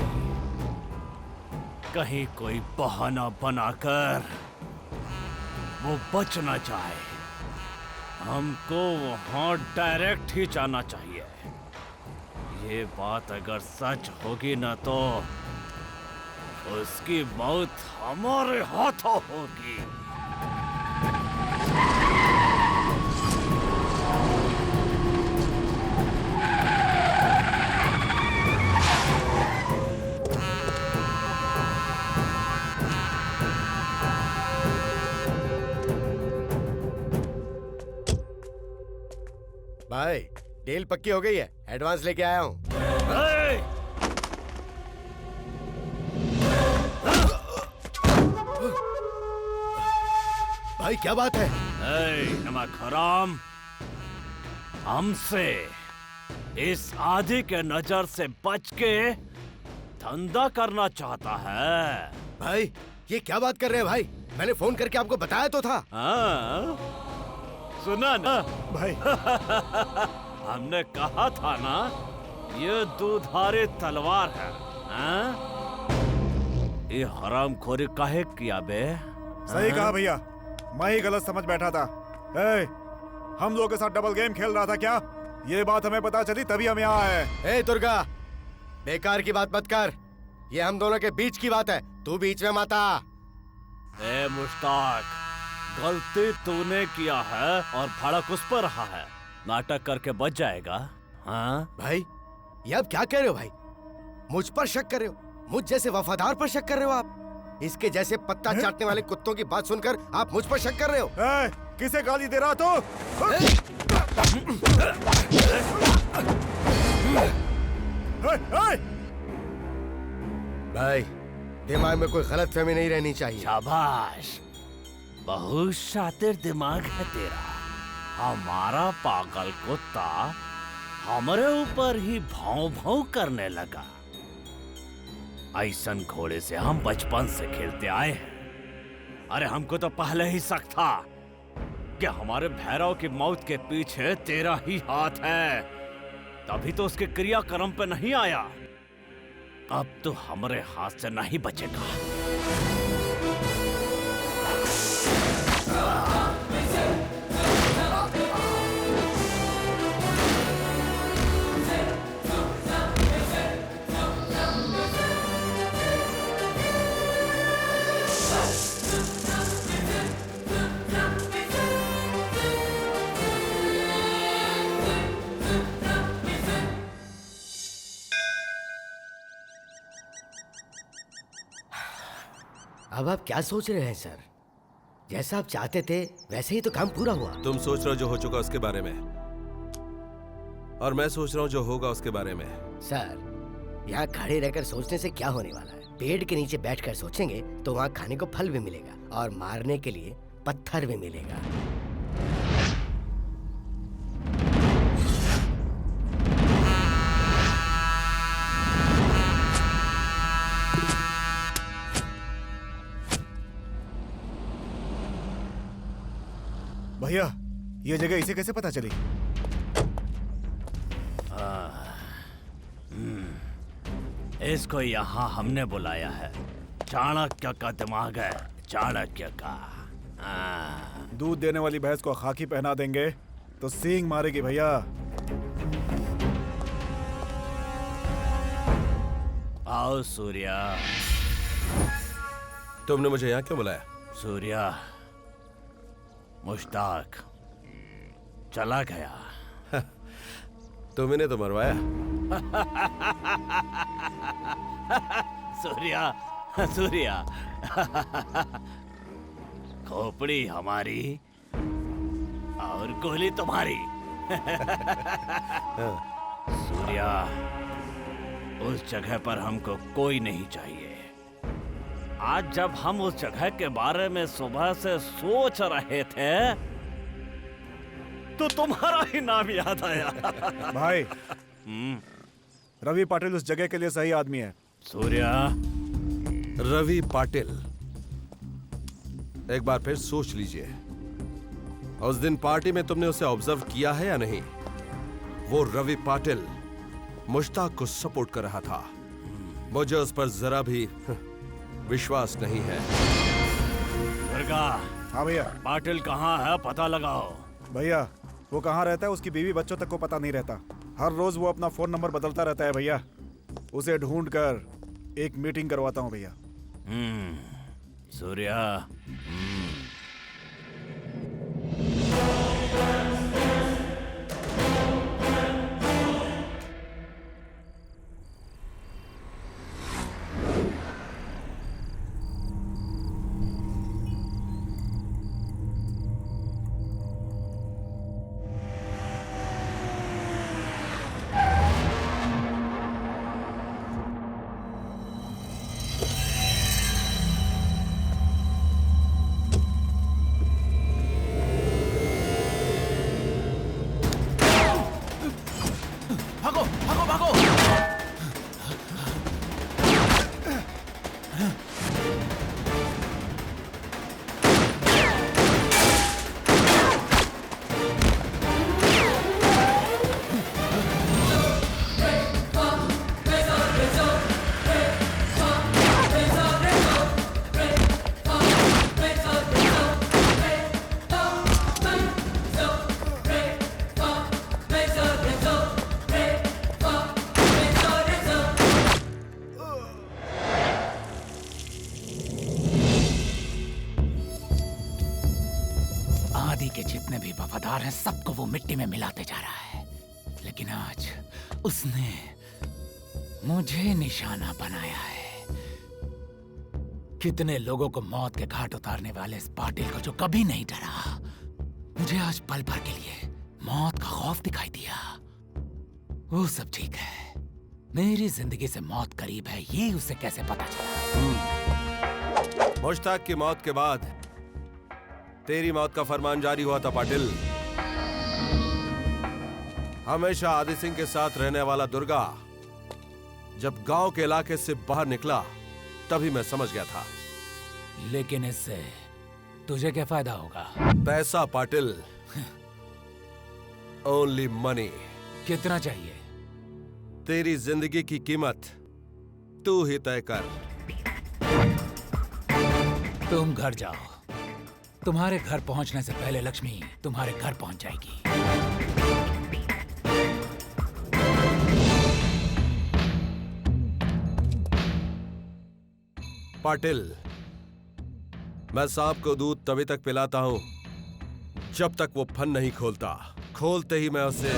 Speaker 1: कहीं कोई बहाना बनाकर वो बच ना जाए। हमको वहां डायरेक्ट ही जाना चाहिए। ये बात अगर सच होगी ना तो उसकी मौत हमारे हाथों होगी।
Speaker 5: भाई डील पक्की हो गई है, एडवांस लेके आया हूँ। भाई क्या बात है?
Speaker 1: नमक हराम, हमसे इस आदि के नजर से बच के धंधा करना चाहता है।
Speaker 5: भाई ये क्या बात कर रहे हैं भाई? मैंने फोन करके आपको बताया तो था।
Speaker 1: सुना ना
Speaker 6: भाई?
Speaker 1: हमने कहा था ना, ये दुधारी तलवार है। ये हरामखोरी काहे किया बे?
Speaker 6: सही कहा भैया, मैं ही गलत समझ बैठा था। हम लोगों के साथ डबल गेम खेल रहा था क्या? ये बात हमें पता चली तभी हम यहाँ आए।
Speaker 5: दुर्गा, बेकार की बात मत कर, ये हम दोनों के बीच की बात है, तू बीच में मत आ।
Speaker 1: मुश्ताक, गलती तूने किया है और भड़क उस पर रहा है। नाटक करके बच जाएगा। हाँ
Speaker 5: भाई, ये अब क्या कह रहे हो भाई? मुझ पर शक कर रहे हो? मुझ जैसे वफादार पर शक कर रहे हो आप? इसके जैसे पत्ता चाटने वाले कुत्तों की बात सुनकर आप मुझ पर शक कर रहे हो?
Speaker 6: किसे गाली दे रहा तो?
Speaker 5: भाई, दिमाग में कोई गलतफहमी नहीं रहनी चाहिए।
Speaker 1: शाबाश, बहुत शातिर दिमाग है तेरा। हमारा पागल कुत्ता हमारे ऊपर ही भाव भाव करने लगा। ऐसन घोड़े से हम बचपन से खेलते आए हैं। अरे हमको तो पहले ही शक था कि हमारे भैरव की मौत के पीछे तेरा ही हाथ है, तभी तो उसके क्रियाक्रम पे नहीं आया। अब तो हमारे हाथ से नहीं बचेगा।
Speaker 5: अब आप क्या सोच रहे हैं सर? जैसा आप चाहते थे वैसे ही तो काम पूरा हुआ।
Speaker 8: तुम सोच रहे हो जो हो चुका उसके बारे में, और मैं सोच रहा हूँ जो होगा उसके बारे में।
Speaker 5: सर, यहाँ खड़े रहकर सोचने से क्या होने वाला है? पेड़ के नीचे बैठकर सोचेंगे तो वहाँ खाने को फल भी मिलेगा और मारने के लिए पत्थर भी मिलेगा।
Speaker 6: भैया, ये जगह इसे कैसे पता चली?
Speaker 1: इसको यहाँ हमने बुलाया है। चाणक्य का दिमाग है, चाणक्य का।
Speaker 6: दूध देने वाली भैंस को खाकी पहना देंगे तो सींग मारेगी भैया।
Speaker 1: आओ सूर्या।
Speaker 8: तुमने मुझे यहाँ क्यों बुलाया?
Speaker 1: सूर्या, मुश्ताक चला गया।
Speaker 8: तुमने तो मरवाया।
Speaker 1: सूर्या, सूर्या, खोपड़ी हमारी और गोली तुम्हारी। सूर्या, उस जगह पर हमको कोई नहीं चाहिए। आज जब हम उस जगह के बारे में सुबह से सोच रहे थे तो तुम्हारा ही नाम याद आया।
Speaker 6: भाई, रवि पाटिल उस जगह के लिए सही आदमी है।
Speaker 1: सूर्या,
Speaker 8: रवि पाटिल, एक बार फिर सोच लीजिए, उस दिन पार्टी में तुमने उसे ऑब्जर्व किया है या नहीं? वो रवि पाटिल मुश्ताक को सपोर्ट कर रहा था। मुझे उस पर जरा भी विश्वास नहीं है।
Speaker 1: दुर्गा।
Speaker 6: हाँ भैया।
Speaker 1: पाटिल कहाँ है, पता लगाओ।
Speaker 6: भैया, वो कहाँ रहता है उसकी बीवी बच्चों तक को पता नहीं रहता। हर रोज वो अपना फोन नंबर बदलता रहता है भैया। उसे ढूंढ कर एक मीटिंग करवाता हूँ भैया।
Speaker 1: सूर्या,
Speaker 4: के जितने भी वफादार हैं सबको वो मिट्टी में मिलाते जा रहा है, लेकिन आज उसने मुझे निशाना बनाया है। कितने लोगों को मौत के घाट उतारने वाले इस पाटिल को जो कभी नहीं डरा, मुझे आज पल भर के लिए मौत का खौफ दिखाई दिया। वो सब ठीक है, मेरी जिंदगी से मौत करीब है ये उसे कैसे पता चला?
Speaker 8: मुश्ताक की मौत के बाद तेरी मौत का फरमान जारी हुआ था पाटिल। हमेशा आदि सिंह के साथ रहने वाला दुर्गा जब गांव के इलाके से बाहर निकला तभी मैं समझ गया था।
Speaker 4: लेकिन इससे तुझे क्या फायदा होगा?
Speaker 8: पैसा पाटिल, ओनली मनी।
Speaker 4: कितना चाहिए?
Speaker 8: तेरी जिंदगी की कीमत तू ही तय कर।
Speaker 4: तुम घर जाओ, तुम्हारे घर पहुंचने से पहले लक्ष्मी तुम्हारे घर पहुंच जाएगी।
Speaker 8: पाटिल, मैं सांप को दूध तभी तक पिलाता हूं जब तक वो फन नहीं खोलता। खोलते ही मैं उसे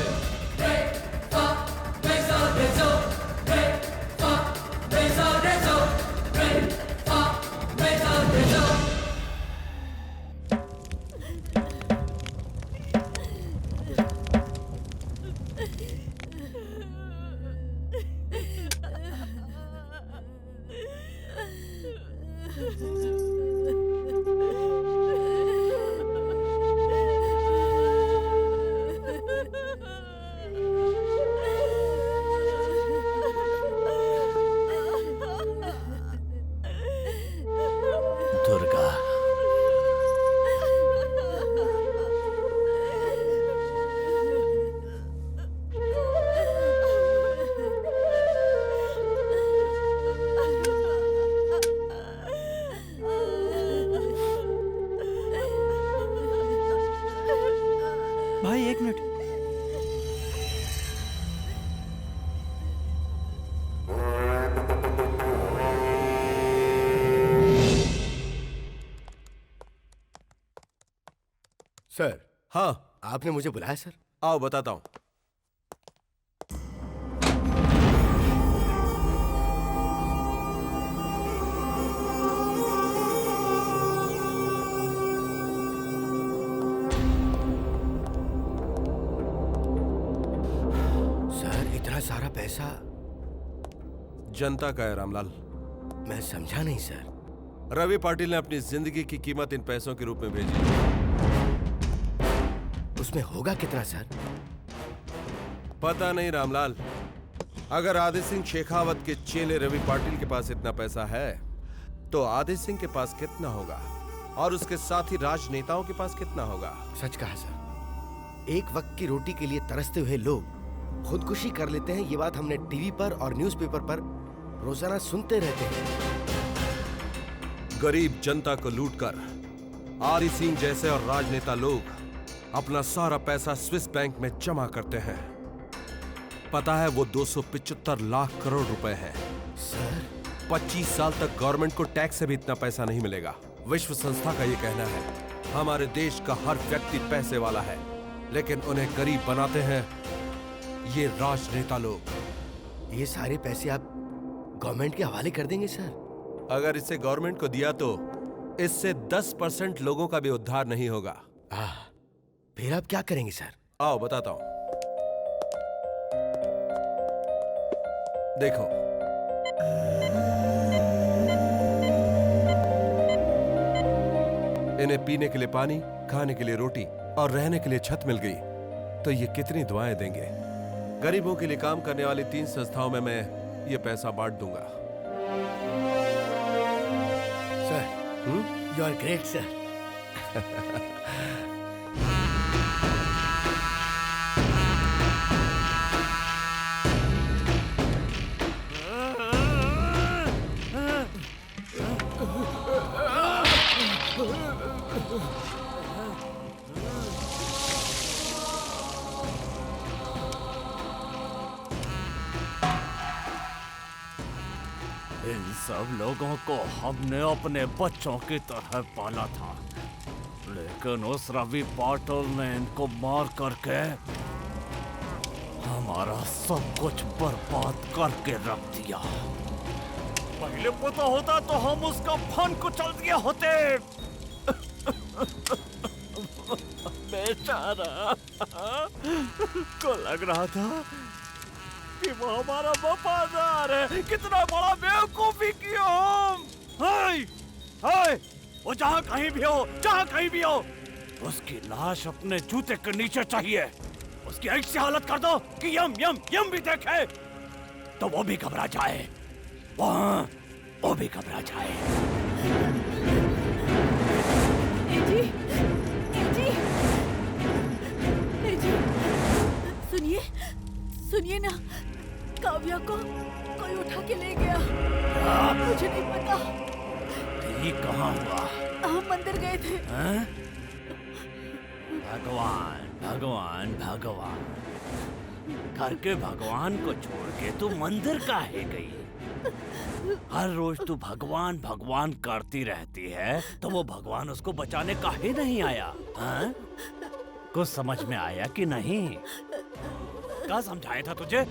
Speaker 1: दुर्गा,
Speaker 12: भाई एक मिनट।
Speaker 5: सर।
Speaker 8: हाँ,
Speaker 5: आपने मुझे बुलाया सर?
Speaker 8: आओ बताता हूं।
Speaker 5: सर इतना सारा पैसा
Speaker 8: जनता का है रामलाल।
Speaker 5: मैं समझा नहीं सर।
Speaker 8: रवि पाटिल ने अपनी जिंदगी की कीमत इन पैसों के रूप में भेजी।
Speaker 5: उसमें होगा कितना सर?
Speaker 8: पता नहीं रामलाल। अगर आदि सिंह शेखावत के चेले रवि पाटिल के पास इतना पैसा है तो आदि सिंह के पास कितना होगा और उसके साथ ही राजनेताओं के पास कितना होगा?
Speaker 5: सच कहा सर। एक वक्त की रोटी के लिए तरसते हुए लोग खुदकुशी कर लेते हैं, ये बात हमने टीवी पर और न्यूज़पेपर पर रोजाना सुनते रहते हैं।
Speaker 8: गरीब जनता को लूटकर आदि सिंह जैसे और राजनेता लोग अपना सारा पैसा स्विस बैंक में जमा करते हैं। पता है वो 275 लाख करोड़ रुपए है।
Speaker 5: सर
Speaker 8: 25 साल तक गवर्नमेंट को टैक्स से भी इतना पैसा नहीं मिलेगा। विश्व संस्था का ये कहना है हमारे देश का हर व्यक्ति पैसे वाला है, लेकिन उन्हें गरीब बनाते हैं ये राजनेता लोग।
Speaker 5: ये सारे पैसे आप गवर्नमेंट के हवाले कर देंगे सर?
Speaker 8: अगर इसे गवर्नमेंट को दिया तो इससे 10% लोगों का भी उद्धार नहीं होगा।
Speaker 5: फिर आप क्या करेंगे सर?
Speaker 8: आओ बताता हूं। देखो, इन्हें पीने के लिए पानी, खाने के लिए रोटी और रहने के लिए छत मिल गई तो ये कितनी दुआएं देंगे। गरीबों के लिए काम करने वाली 3 संस्थाओं में मैं ये पैसा बांट दूंगा।
Speaker 5: Sir, you are great sir.
Speaker 1: इन सब लोगों को हमने अपने बच्चों की तरह पाला था, लेकिन उस रवि पाटिल ने इनको मार करके हमारा सब कुछ बर्बाद करके रख दिया। पहले पता होता तो हम उसका फन को चल दिए होते। बेचारा को लग रहा था कि वो हमारा वफादार है। कितना बड़ा बेवकूफी किया हम। हाय हाय, वो जहाँ कहीं भी हो, जहाँ कहीं भी हो, उसकी लाश अपने जूते के नीचे चाहिए। उसकी ऐसी हालत कर दो कि यम यम यम भी देखे तो वो भी घबरा जाए। वो भी घबरा जाए।
Speaker 2: जी, जी, जी, सुनिए, सुनिए ना, काव्या को कोई उठा के ले गया। मुझे नहीं पता।
Speaker 1: ये कहाँ हुआ?
Speaker 2: हम मंदिर गए थे।
Speaker 1: भगवान भगवान भगवान, घर के भगवान को छोड़ के तू मंदिर काहे गई? हर रोज तू भगवान भगवान करती रहती है तो वो भगवान उसको बचाने काहे नहीं आया? हाँ? कुछ समझ में आया कि नहीं? क्या समझाया था तुझे?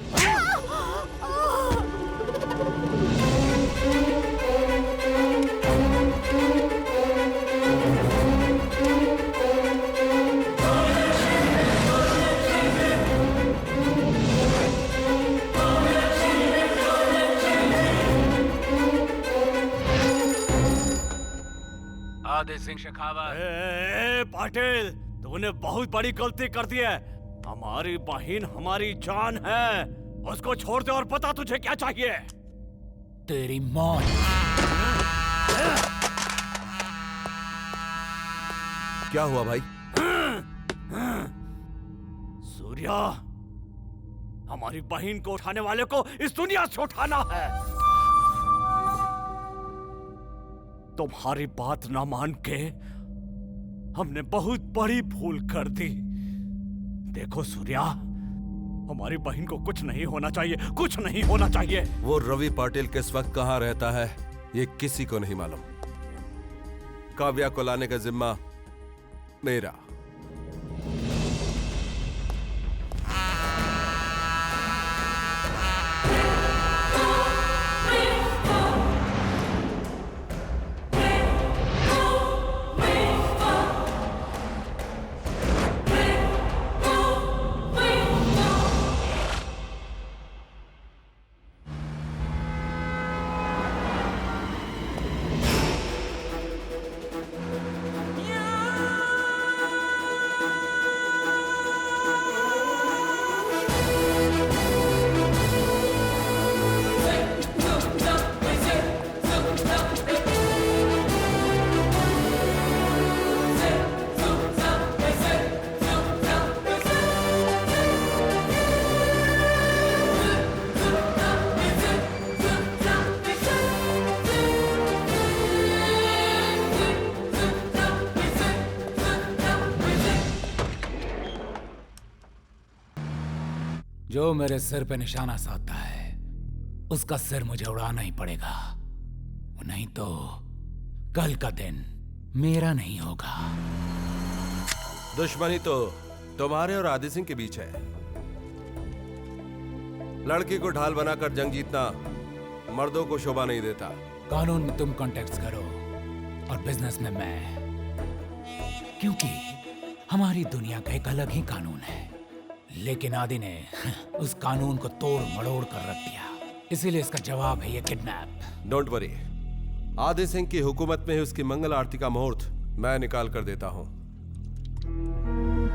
Speaker 4: आदित्य सिंह शेखावत।
Speaker 1: पाटिल, तूने बहुत बड़ी गलती कर दी है। हमारी बहन हमारी जान है, उसको छोड़ दे। और पता तुझे क्या चाहिए?
Speaker 4: तेरी मौत।
Speaker 8: क्या हुआ भाई?
Speaker 1: सूर्या, हमारी बहन को उठाने वाले को इस दुनिया से उठाना है। तुम्हारी बात ना मान के हमने बहुत बड़ी भूल कर दी। देखो सूर्या, हमारी बहन को कुछ नहीं होना चाहिए, कुछ नहीं होना चाहिए।
Speaker 8: वो रवि पाटिल किस वक्त कहाँ रहता है ये किसी को नहीं मालूम। काव्या को लाने का जिम्मा मेरा।
Speaker 4: जो मेरे सिर पे निशाना साधता है उसका सिर मुझे उड़ाना ही पड़ेगा, नहीं तो कल का दिन मेरा नहीं होगा।
Speaker 8: दुश्मनी तो तुम्हारे और आदित्य सिंह के बीच है। लड़की को ढाल बनाकर जंग जीतना मर्दों को शोभा नहीं देता।
Speaker 4: कानून में तुम कॉन्टेक्ट करो और बिजनेस में मैं, क्योंकि हमारी दुनिया का एक अलग ही कानून है। लेकिन आदि ने उस कानून को तोड़ मड़ोड़ कर रख दिया, इसीलिए इसका जवाब है ये kidnap.
Speaker 8: Don't worry, Aditya Singh की हुकूमत में ही उसकी मंगल आरती का मुहूर्त मैं निकाल कर देता हूँ।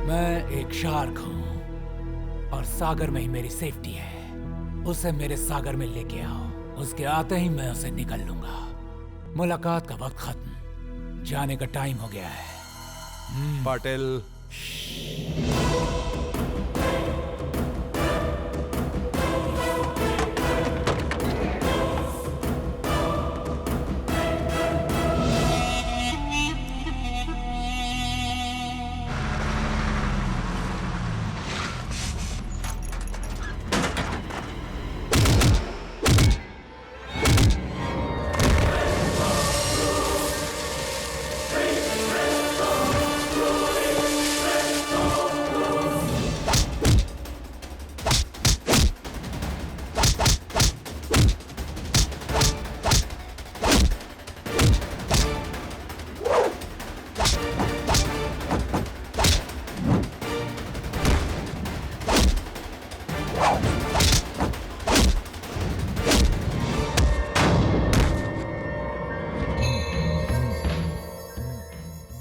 Speaker 4: मैं एक शार्क हूँ और सागर में ही मेरी सेफ्टी है। उसे मेरे सागर में लेके आओ, उसके आते ही मैं उसे निकल लूंगा। मुलाकात का वक्त खत्म, जाने का टाइम हो गया है।
Speaker 8: पाटिल,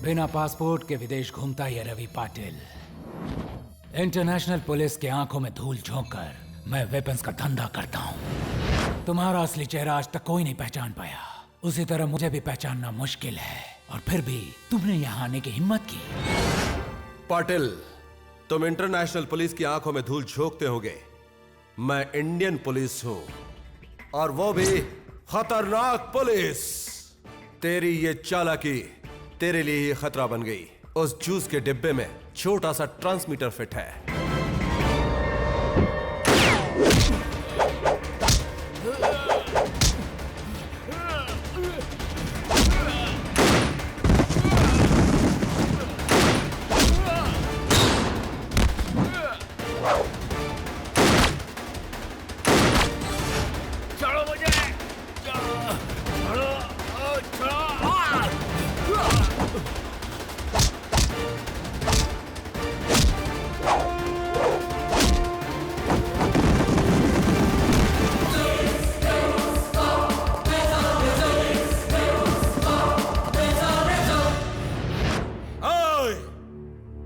Speaker 4: बिना पासपोर्ट के विदेश घूमता ये रवि पाटिल इंटरनेशनल पुलिस के आंखों में धूल झोंककर मैं वेपन्स का धंधा करता हूँ। तुम्हारा असली चेहरा आज तक कोई नहीं पहचान पाया, उसी तरह मुझे भी पहचानना मुश्किल है, और फिर भी तुमने यहाँ आने की हिम्मत की।
Speaker 8: पाटिल, तुम इंटरनेशनल पुलिस की आंखों में धूल झोंकते होगे, मैं इंडियन पुलिस हूँ, और वो भी खतरनाक पुलिस। तेरी ये चालाकी तेरे लिए ही खतरा बन गई। उस जूस के डिब्बे में छोटा सा ट्रांसमीटर फिट है।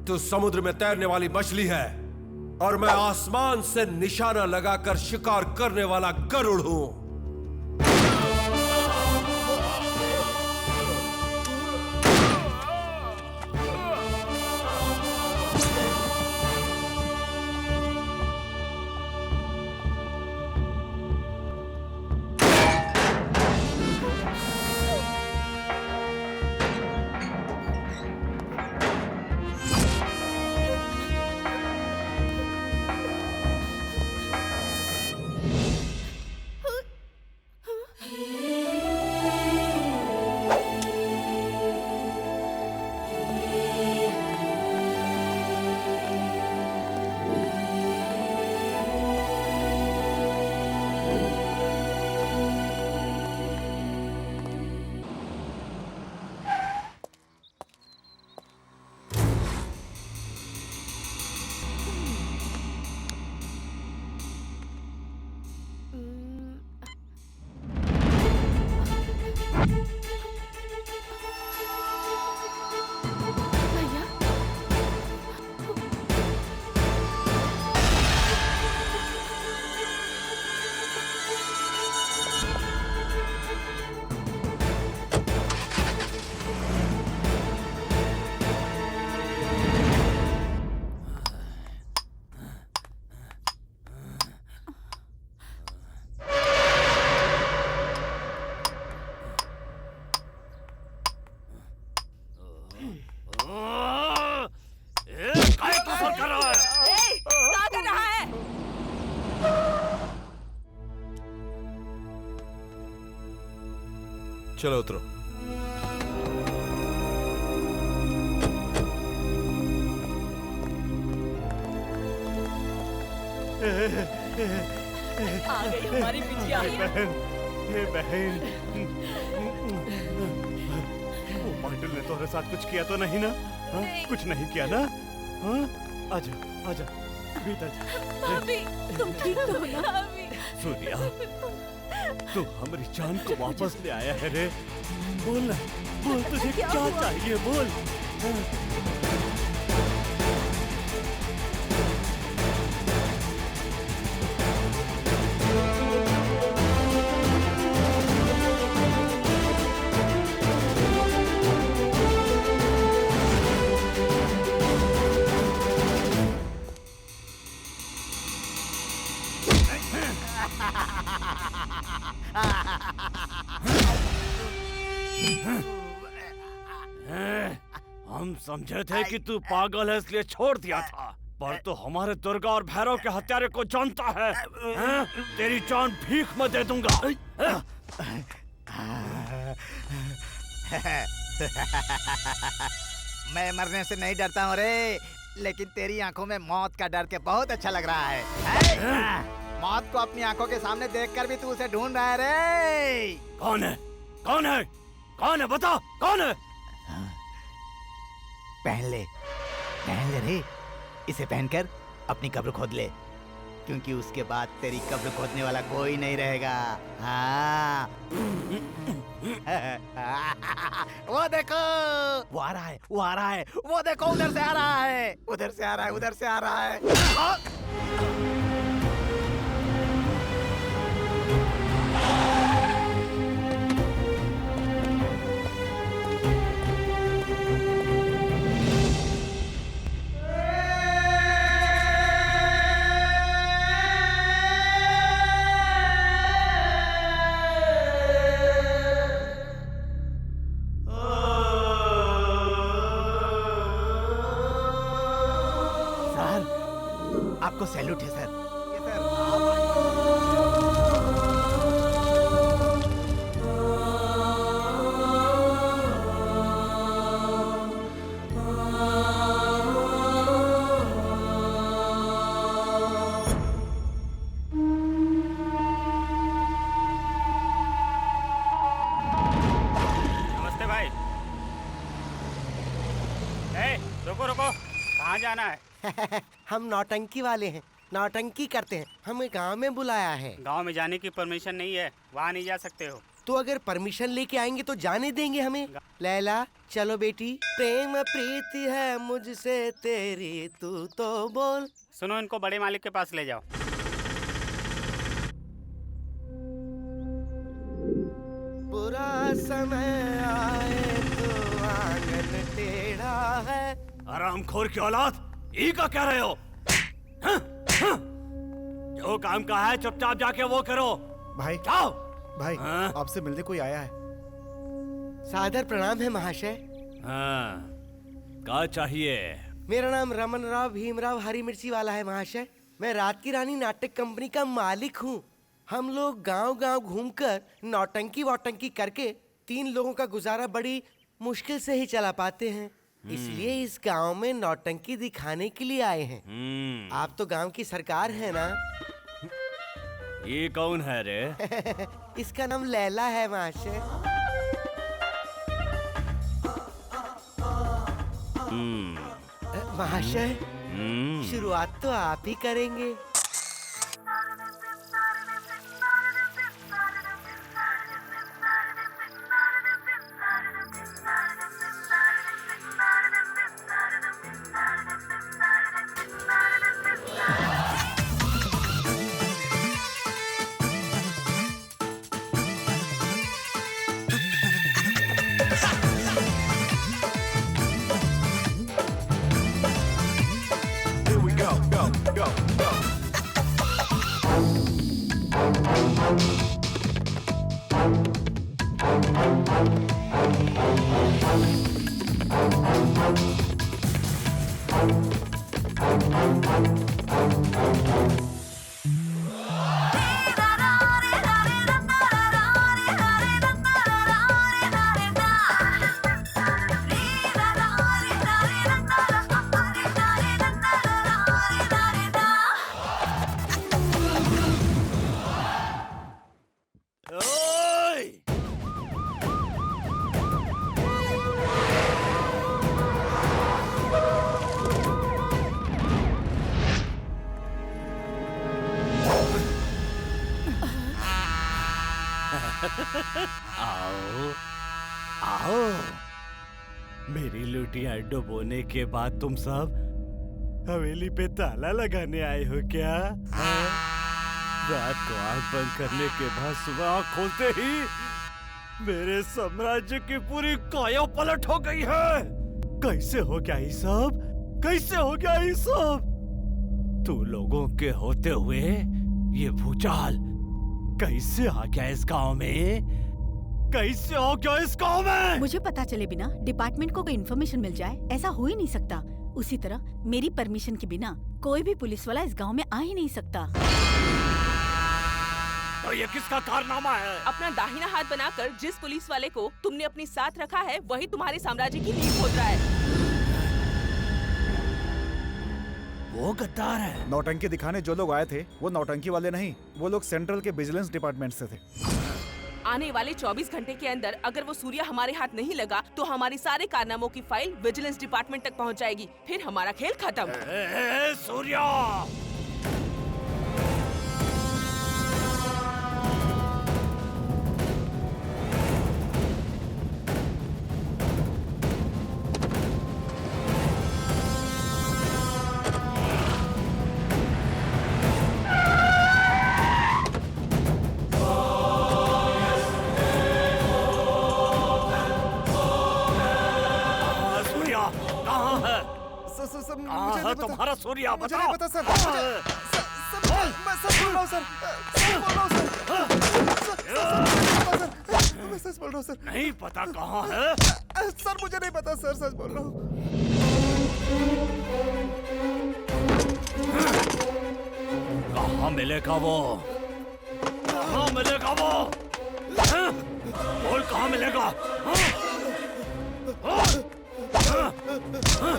Speaker 8: तू समुद्र में तैरने वाली मछली है और मैं आसमान से निशाना लगाकर शिकार करने वाला गरुड़ हूं। चलो उतरो।
Speaker 13: आ गई हमारी बिटिया।
Speaker 15: बहन, वो पाटिल ने तुम्हारे साथ कुछ किया तो नहीं ना? कुछ नहीं किया ना? आजा आजा भीतर जा।
Speaker 13: भाभी, तुम ठीक हो ना?
Speaker 15: सूर्या, तू हमारी जान को वापस ले आया है रे। बोल ना, बोल तुझे क्या चाहिए, बोल।
Speaker 1: हम समझे थे कि तू पागल है इसलिए छोड़ दिया था, पर तो हमारे दुर्गा और भैरव के हत्यारे को जानता है। तेरी जान भीख में दे दूंगा।
Speaker 10: मैं मरने से नहीं डरता हूँ रे, लेकिन तेरी आंखों में मौत का डर के बहुत अच्छा लग रहा है। मौत को अपनी आंखों के सामने देखकर भी तू उसे ढूंढ रहा है रे।
Speaker 1: कौन है? कौन है? कौन है? बता, कौन है?
Speaker 10: पहन ले रे, इसे पहनकर अपनी कब्र खोद ले, क्योंकि उसके बाद तेरी कब्र खोदने वाला कोई नहीं रहेगा। हाँ। वो देखो, वो आ रहा है, वो आ रहा है, वो देखो उधर से आ रहा है, उधर से आ रहा है, उधर से आ रहा है। आपको सैल्यूट है सर।
Speaker 14: नमस्ते भाई। रुको रुको, कहाँ जाना है?
Speaker 5: हम नौटंकी वाले हैं, नौटंकी करते हैं, हमें गांव में बुलाया है।
Speaker 14: गांव में जाने की परमिशन नहीं है, वहाँ नहीं जा सकते हो।
Speaker 5: तो अगर परमिशन लेके आएंगे तो जाने देंगे हमें। लैला चलो बेटी, प्रेम प्रीति है मुझसे तेरी, तू तो बोल।
Speaker 14: सुनो, इनको बड़े मालिक के पास ले जाओ।
Speaker 5: बुरा समय आए तो आंगन टेढ़ा है।
Speaker 15: हरामखोर की औलाद, ई का कह रहे हो? जो काम का है चुपचाप जाके वो करो।
Speaker 6: भाई
Speaker 15: जाओ।
Speaker 6: भाई आपसे मिलने कोई आया है।
Speaker 5: सादर प्रणाम है महाशय।
Speaker 1: हाँ, क्या चाहिए?
Speaker 5: मेरा नाम रमन राव भीमराव हरी मिर्ची वाला है महाशय। मैं रात की रानी नाटक कंपनी का मालिक हूँ। हम लोग गांव-गांव घूमकर नौटंकी वोटंकी करके 3 लोगों का गुजारा बड़ी मुश्किल से ही चला पाते हैं। इसलिए इस गांव में नौटंकी दिखाने के लिए आए हैं। आप तो गांव की सरकार है ना?
Speaker 1: ये कौन है रे?
Speaker 5: इसका नाम लैला है महाशय। महाशय, शुरुआत तो आप ही करेंगे।
Speaker 1: आओ आओ, मेरी लुटिया डुबोने के बाद तुम सब हवेली पे ताला लगाने आए हो क्या? रात को आंख बंद करने के बाद सुबह आंख खोलते ही मेरे साम्राज्य की पूरी काया पलट हो गई है। कैसे हो गया ये सब? कैसे हो गया ये सब? तू लोगों के होते हुए ये भूचाल कैसे आ गया इस गांव में? कैसे आ गया इस गांव में?
Speaker 2: मुझे पता चले बिना डिपार्टमेंट को कोई इन्फॉर्मेशन मिल जाए, ऐसा हो ही नहीं सकता। उसी तरह मेरी परमिशन के बिना कोई भी पुलिस वाला इस गांव में आ ही नहीं सकता।
Speaker 15: तो ये किसका कारनामा है?
Speaker 3: अपना दाहिना हाथ बनाकर जिस पुलिस वाले को तुमने अपने साथ रखा है, वही तुम्हारे साम्राज्य की नींव खोद रहा है।
Speaker 1: वो गद्दार है।
Speaker 6: नौटंकी दिखाने जो लोग आए थे वो नौटंकी वाले नहीं, वो लोग सेंट्रल के विजिलेंस डिपार्टमेंट से थे।
Speaker 3: आने वाले 24 घंटे के अंदर अगर वो सूर्या हमारे हाथ नहीं लगा तो हमारे सारे कारनामों की फाइल विजिलेंस डिपार्टमेंट तक पहुंच जाएगी। फिर हमारा खेल खत्म।
Speaker 15: सूर्या!
Speaker 6: मुझे नहीं पता।
Speaker 1: तुम्हारा सूर्या?
Speaker 6: मुझे नहीं पता सर। मैं सच बोल रहा हूँ सर। मैं सच बोल रहा हूँ सर।
Speaker 1: नहीं पता कहाँ है?
Speaker 6: सर मुझे नहीं पता सर, सच बोल रहा हूँ।
Speaker 1: कहाँ मिलेगा वो? कहाँ मिलेगा वो? हाँ? बोल कहाँ मिलेगा? हाँ? हाँ? हाँ? हाँ?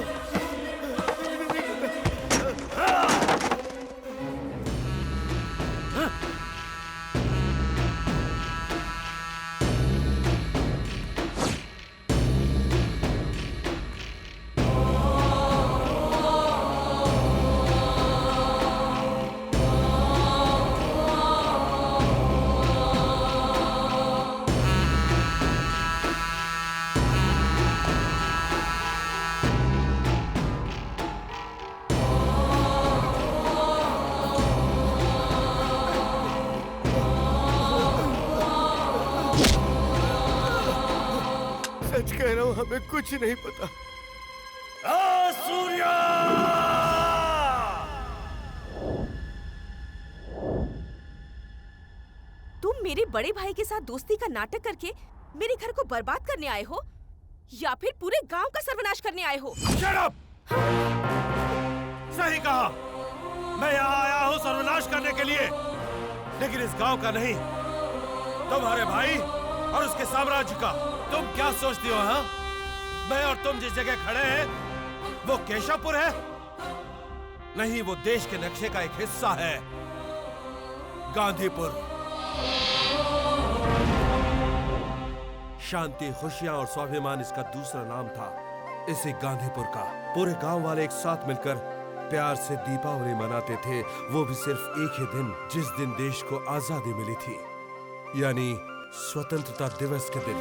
Speaker 5: सच कह रहा हूँ, हमें कुछ नहीं पता।
Speaker 1: सूर्या!
Speaker 3: तुम मेरे बड़े भाई के साथ दोस्ती का नाटक करके मेरे घर को बर्बाद करने आए हो या फिर पूरे गांव का सर्वनाश करने आए हो?
Speaker 8: Shut up! सही कहा। मैं यहाँ आया हूँ सर्वनाश करने के लिए, लेकिन इस गांव का नहीं, तुम्हारे भाई और उसके साम्राज्य का। तुम क्या सोचती हो? हाँ, मैं और तुम जिस जगह खड़े हैं वो केशवपुर है? नहीं, वो देश के नक्शे का एक हिस्सा है, गांधीपुर। शांति, खुशियां और स्वाभिमान इसका दूसरा नाम था। इसी गांधीपुर का पूरे गांव वाले एक साथ मिलकर प्यार से दीपावली मनाते थे, वो भी सिर्फ एक ही दिन, जिस दिन देश को आजादी मिली थी, यानी स्वतंत्रता दिवस के दिन।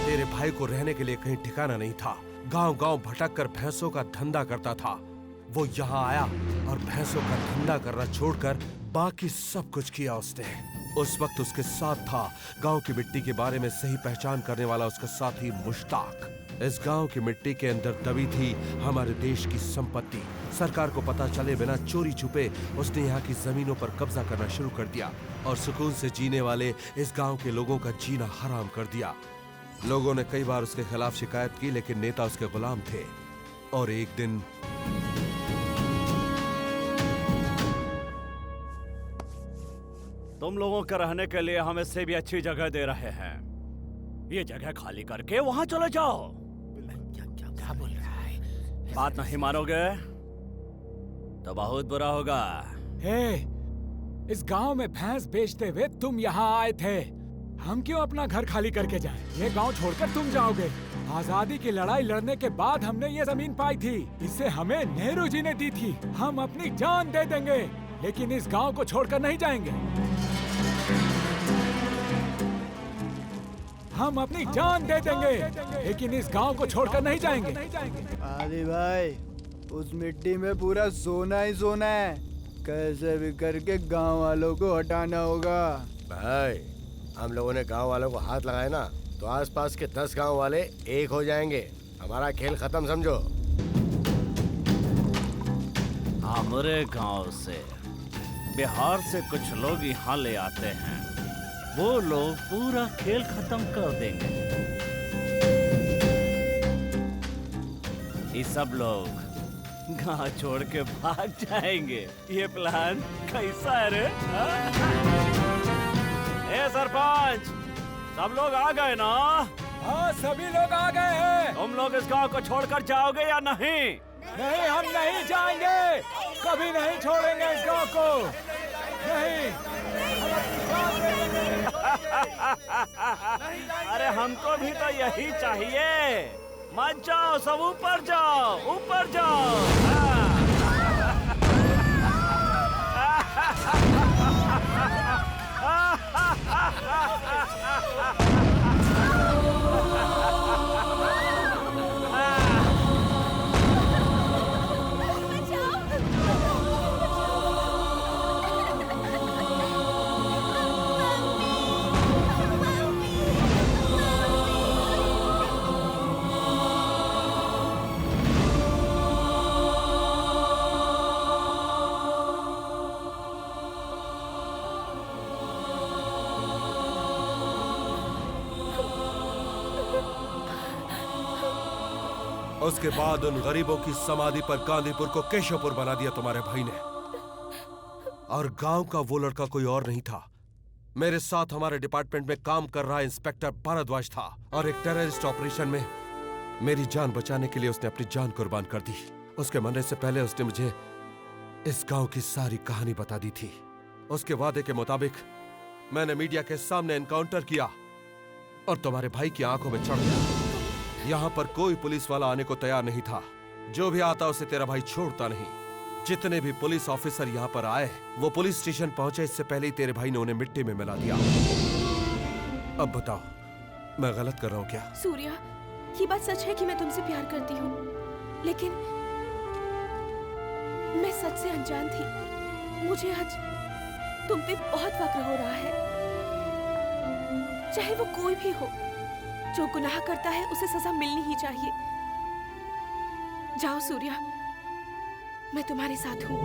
Speaker 8: तेरे भाई को रहने के लिए कहीं ठिकाना नहीं था, गांव-गांव भटककर भैंसों का धंधा करता था। वो यहाँ आया और भैंसों का धंधा करना छोड़कर बाकी सब कुछ किया उसने। उस वक्त उसके साथ था गांव की मिट्टी के बारे में सही पहचान करने वाला उसका साथी मुश्ताक। इस गांव की मिट्टी के अंदर दबी थी हमारे देश की संपत्ति। सरकार को पता चले बिना चोरी छुपे उसने यहाँ की जमीनों पर कब्जा करना शुरू कर दिया और सुकून से जीने वाले इस गांव के लोगों का जीना हराम कर दिया। लोगों ने कई बार उसके खिलाफ शिकायत की, लेकिन नेता उसके गुलाम थे। और एक दिन
Speaker 1: तुम लोगों के रहने के लिए हम इससे भी अच्छी जगह दे रहे हैं। ये जगह खाली करके वहां चले जाओ।
Speaker 11: क्या बोल रहा है?
Speaker 1: बात नहीं मानोगे तो बहुत बुरा होगा।
Speaker 4: हे, इस गांव में भैंस बेचते हुए तुम यहाँ आए थे। हम क्यों अपना घर खाली करके जाएं? ये गांव छोड़कर तुम जाओगे। आजादी की लड़ाई लड़ने के बाद हमने ये जमीन पाई थी, इसे हमें नेहरू जी ने दी थी। हम अपनी जान दे देंगे, लेकिन इस गांव को छोड़कर नहीं जाएंगे। हम अपनी जान दे देंगे, लेकिन इस गांव को छोड़कर नहीं जाएंगे।
Speaker 12: आदि भाई, उस मिट्टी में पूरा सोना ही सोना है, कैसे भी करके गांव वालों को हटाना होगा।
Speaker 5: भाई, हम लोगों ने गांव वालों को हाथ लगाए ना, तो आसपास के 10 गांव वाले एक हो जाएंगे। हमारा खेल खत्म समझो।
Speaker 1: हमारे गांव से बिहार से कुछ लोग यहाँ ले आते हैं, वो लोग पूरा खेल खत्म कर देंगे। ये सब लोग गांव छोड़ के भाग जाएंगे। ये प्लान कैसा है रे? ए सरपंच, सब लोग आ गए ना?
Speaker 4: हाँ, सभी लोग आ गए हैं।
Speaker 1: तुम लोग इस गांव को छोड़कर जाओगे या नहीं?
Speaker 4: नहीं, हम नहीं जाएंगे, कभी नहीं छोड़ेंगे इस गांव को। नहीं।
Speaker 1: अरे हमको भी तो यही चाहिए। मत जाओ, सब ऊपर जाओ, ऊपर जाओ।
Speaker 8: उसके बाद उन गरीबों की समाधि पर गांधीपुर को केशवपुर बना दिया तुम्हारे भाई ने। और गांव का वो लड़का कोई और नहीं था, मेरे साथ हमारे डिपार्टमेंट में काम कर रहा इंस्पेक्टर भारद्वाज था। और एक टेररिस्ट ऑपरेशन में मेरी जान बचाने के लिए उसने अपनी जान कुर्बान कर दी। उसके मरने से पहले उसने मुझे इस गांव की सारी कहानी बता दी थी। उसके वादे के मुताबिक मैंने मीडिया के सामने एनकाउंटर किया और तुम्हारे भाई की आंखों में चढ़ गया। यहाँ पर कोई पुलिस वाला आने को तैयार नहीं था। जो भी आता उसे तेरा भाई छोड़ता नहीं। जितने भी पुलिस ऑफिसर यहाँ पर आए वो पुलिस स्टेशन पहुंचे इससे पहले ही तेरे भाई ने उन्हें मिट्टी में मिला दिया। अब बताओ मैं गलत कर रहा हूँ क्या?
Speaker 3: सूर्या, ये बात सच है कि मैं तुमसे प्यार करती हूँ, लेकिन मैं सच से अनजान थी। मुझे आज तुम पे बहुत फक्र हो रहा है। चाहे वो कोई भी हो, जो गुनाह करता है उसे सजा मिलनी ही चाहिए। जाओ सूर्या, मैं तुम्हारे साथ हूँ।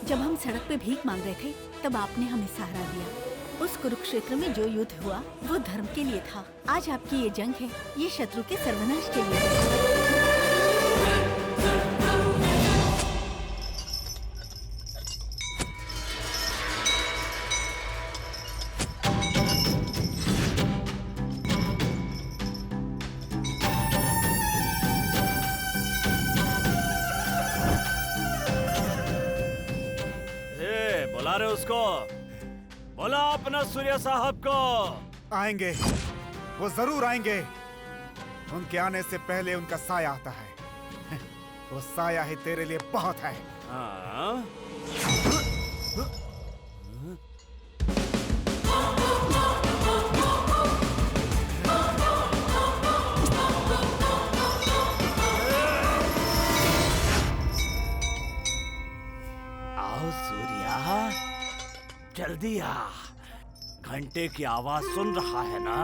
Speaker 2: जब हम सड़क पे भीख मांग रहे थे तब आपने हमें सहारा दिया। उस कुरुक्षेत्र में जो युद्ध हुआ वो धर्म के लिए था। आज आपकी ये जंग है, ये शत्रु के सर्वनाश के लिए है।
Speaker 1: बुला रहे उसको, बोला अपना सूर्या साहब को।
Speaker 6: आएंगे, वो जरूर आएंगे। उनके आने से पहले उनका साया आता है। वो साया ही तेरे लिए बहुत है।
Speaker 1: हाँ? आओ सूर्या, जल्दी आ। घंटे की आवाज सुन रहा है ना?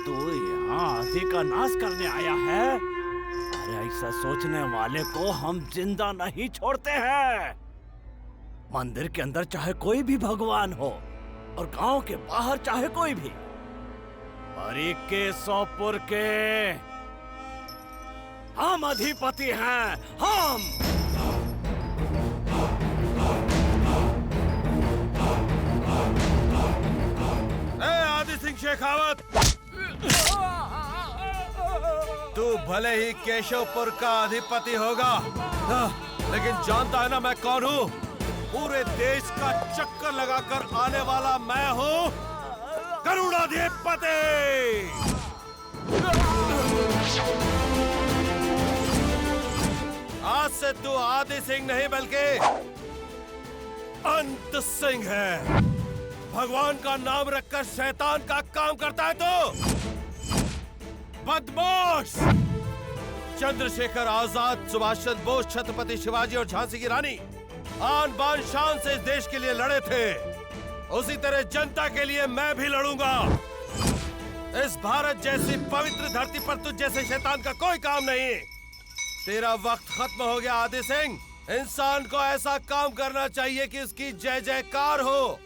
Speaker 1: तो यहाँ आदि का नाश करने आया है। अरे ऐसा सोचने वाले को हम जिंदा नहीं छोड़ते हैं। मंदिर के अंदर चाहे कोई भी भगवान हो और गांव के बाहर चाहे कोई भी, हरि के सोपुर के हम अधिपति हैं। हम
Speaker 8: आदि सिंह शेखावत, तू भले ही केशवपुर का अधिपति होगा, लेकिन जानता है ना मैं कौन हूँ? पूरे देश का चक्कर लगाकर आने वाला मैं हूँ गरुड़ाधिपति। आज से तू आदि सिंह नहीं बल्कि अंत सिंह है। भगवान का नाम रखकर शैतान का काम करता है तो बदमाश। चंद्रशेखर आजाद, सुभाष चंद्र बोस, छत्रपति शिवाजी और झांसी की रानी आन बान शान से इस देश के लिए लड़े थे। उसी तरह जनता के लिए मैं भी लड़ूंगा। इस भारत जैसी पवित्र धरती पर तुझ जैसे शैतान का कोई काम नहीं। तेरा वक्त खत्म हो गया आदि सिंह। इंसान को ऐसा काम करना चाहिए कि उसकी जय जयकार हो,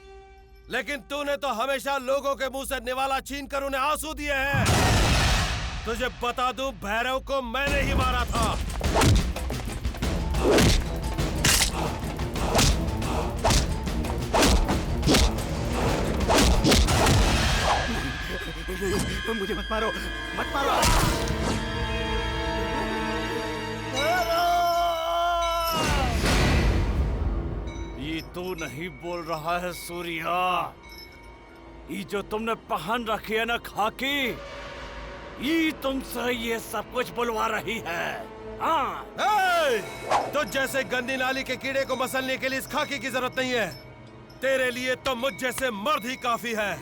Speaker 8: लेकिन तूने तो हमेशा लोगों के मुंह से निवाला छीन कर उन्हें आंसू दिए हैं। तुझे बता दूं, भैरव को मैंने ही मारा था।
Speaker 10: मुझे मत मारो, मत मारो।
Speaker 1: ये तू नहीं बोल रहा है सूर्या। ये जो तुमने पहन रखी है ना खाकी, ये तुमसे ये सब कुछ बुलवा रही है। हाँ।
Speaker 8: तो जैसे गंदी नाली के कीड़े को मसलने के लिए इस खाकी की जरूरत नहीं है। तेरे लिए तो मुझ जैसे मर्द ही काफी है।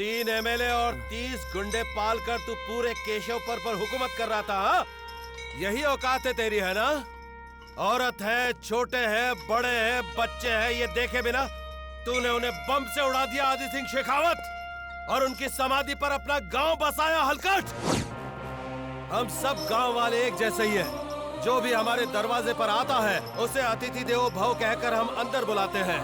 Speaker 8: 3 एमएलए और 30 गुंडे पाल कर तू पूरे केशवपुर पर हुकूमत कर रहा था, हाँ? यही औकात है तेरी, है ना? औरत है, छोटे हैं, बड़े हैं, बच्चे हैं, ये देखे बिना तूने उन्हें बम से उड़ा दिया, आदि सिंह शेखावत, और उनकी समाधि पर अपना गांव बसाया हलकट। हम सब गांव वाले एक जैसे ही हैं। जो भी हमारे दरवाजे पर आता है उसे अतिथि देवो भव कहकर हम अंदर बुलाते हैं,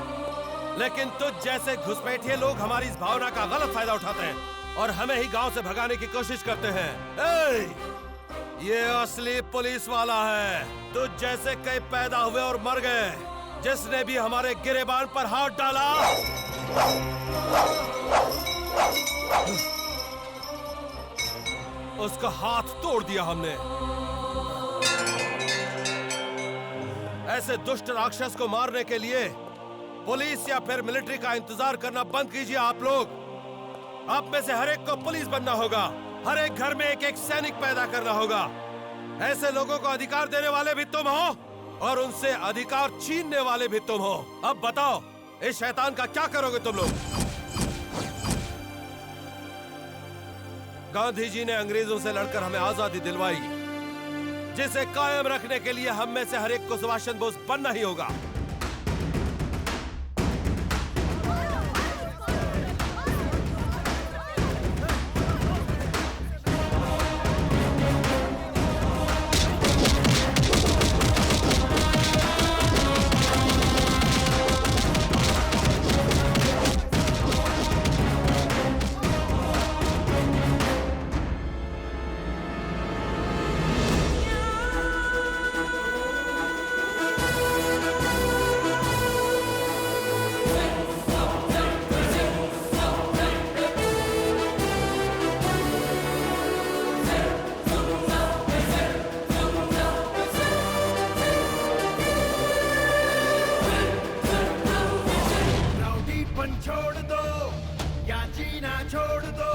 Speaker 8: लेकिन तुझ जैसे घुसपैठिए लोग हमारी इस भावना का गलत फायदा उठाते हैं और हमें ही गांव से भगाने की कोशिश करते हैं। ये असली पुलिस वाला है। तुझ जैसे कई पैदा हुए और मर गए। जिसने भी हमारे गिरेबान पर हाथ डाला उसका हाथ तोड़ दिया हमने। ऐसे दुष्ट राक्षस को मारने के लिए पुलिस या फिर मिलिट्री का इंतजार करना बंद कीजिए आप लोग। आप में से हर एक को पुलिस बनना होगा। हर एक घर में एक एक सैनिक पैदा करना होगा। ऐसे लोगों को अधिकार देने वाले भी तुम हो और उनसे अधिकार छीनने वाले भी तुम हो। अब बताओ, इस शैतान का क्या करोगे तुम लोग? गांधी जी ने अंग्रेजों से लड़कर हमें आजादी दिलवाई, जिसे कायम रखने के लिए हम में से हर एक को सुभाष चंद्र बोस बनना ही होगा।
Speaker 16: छोड़ दो या जीना छोड़ दो,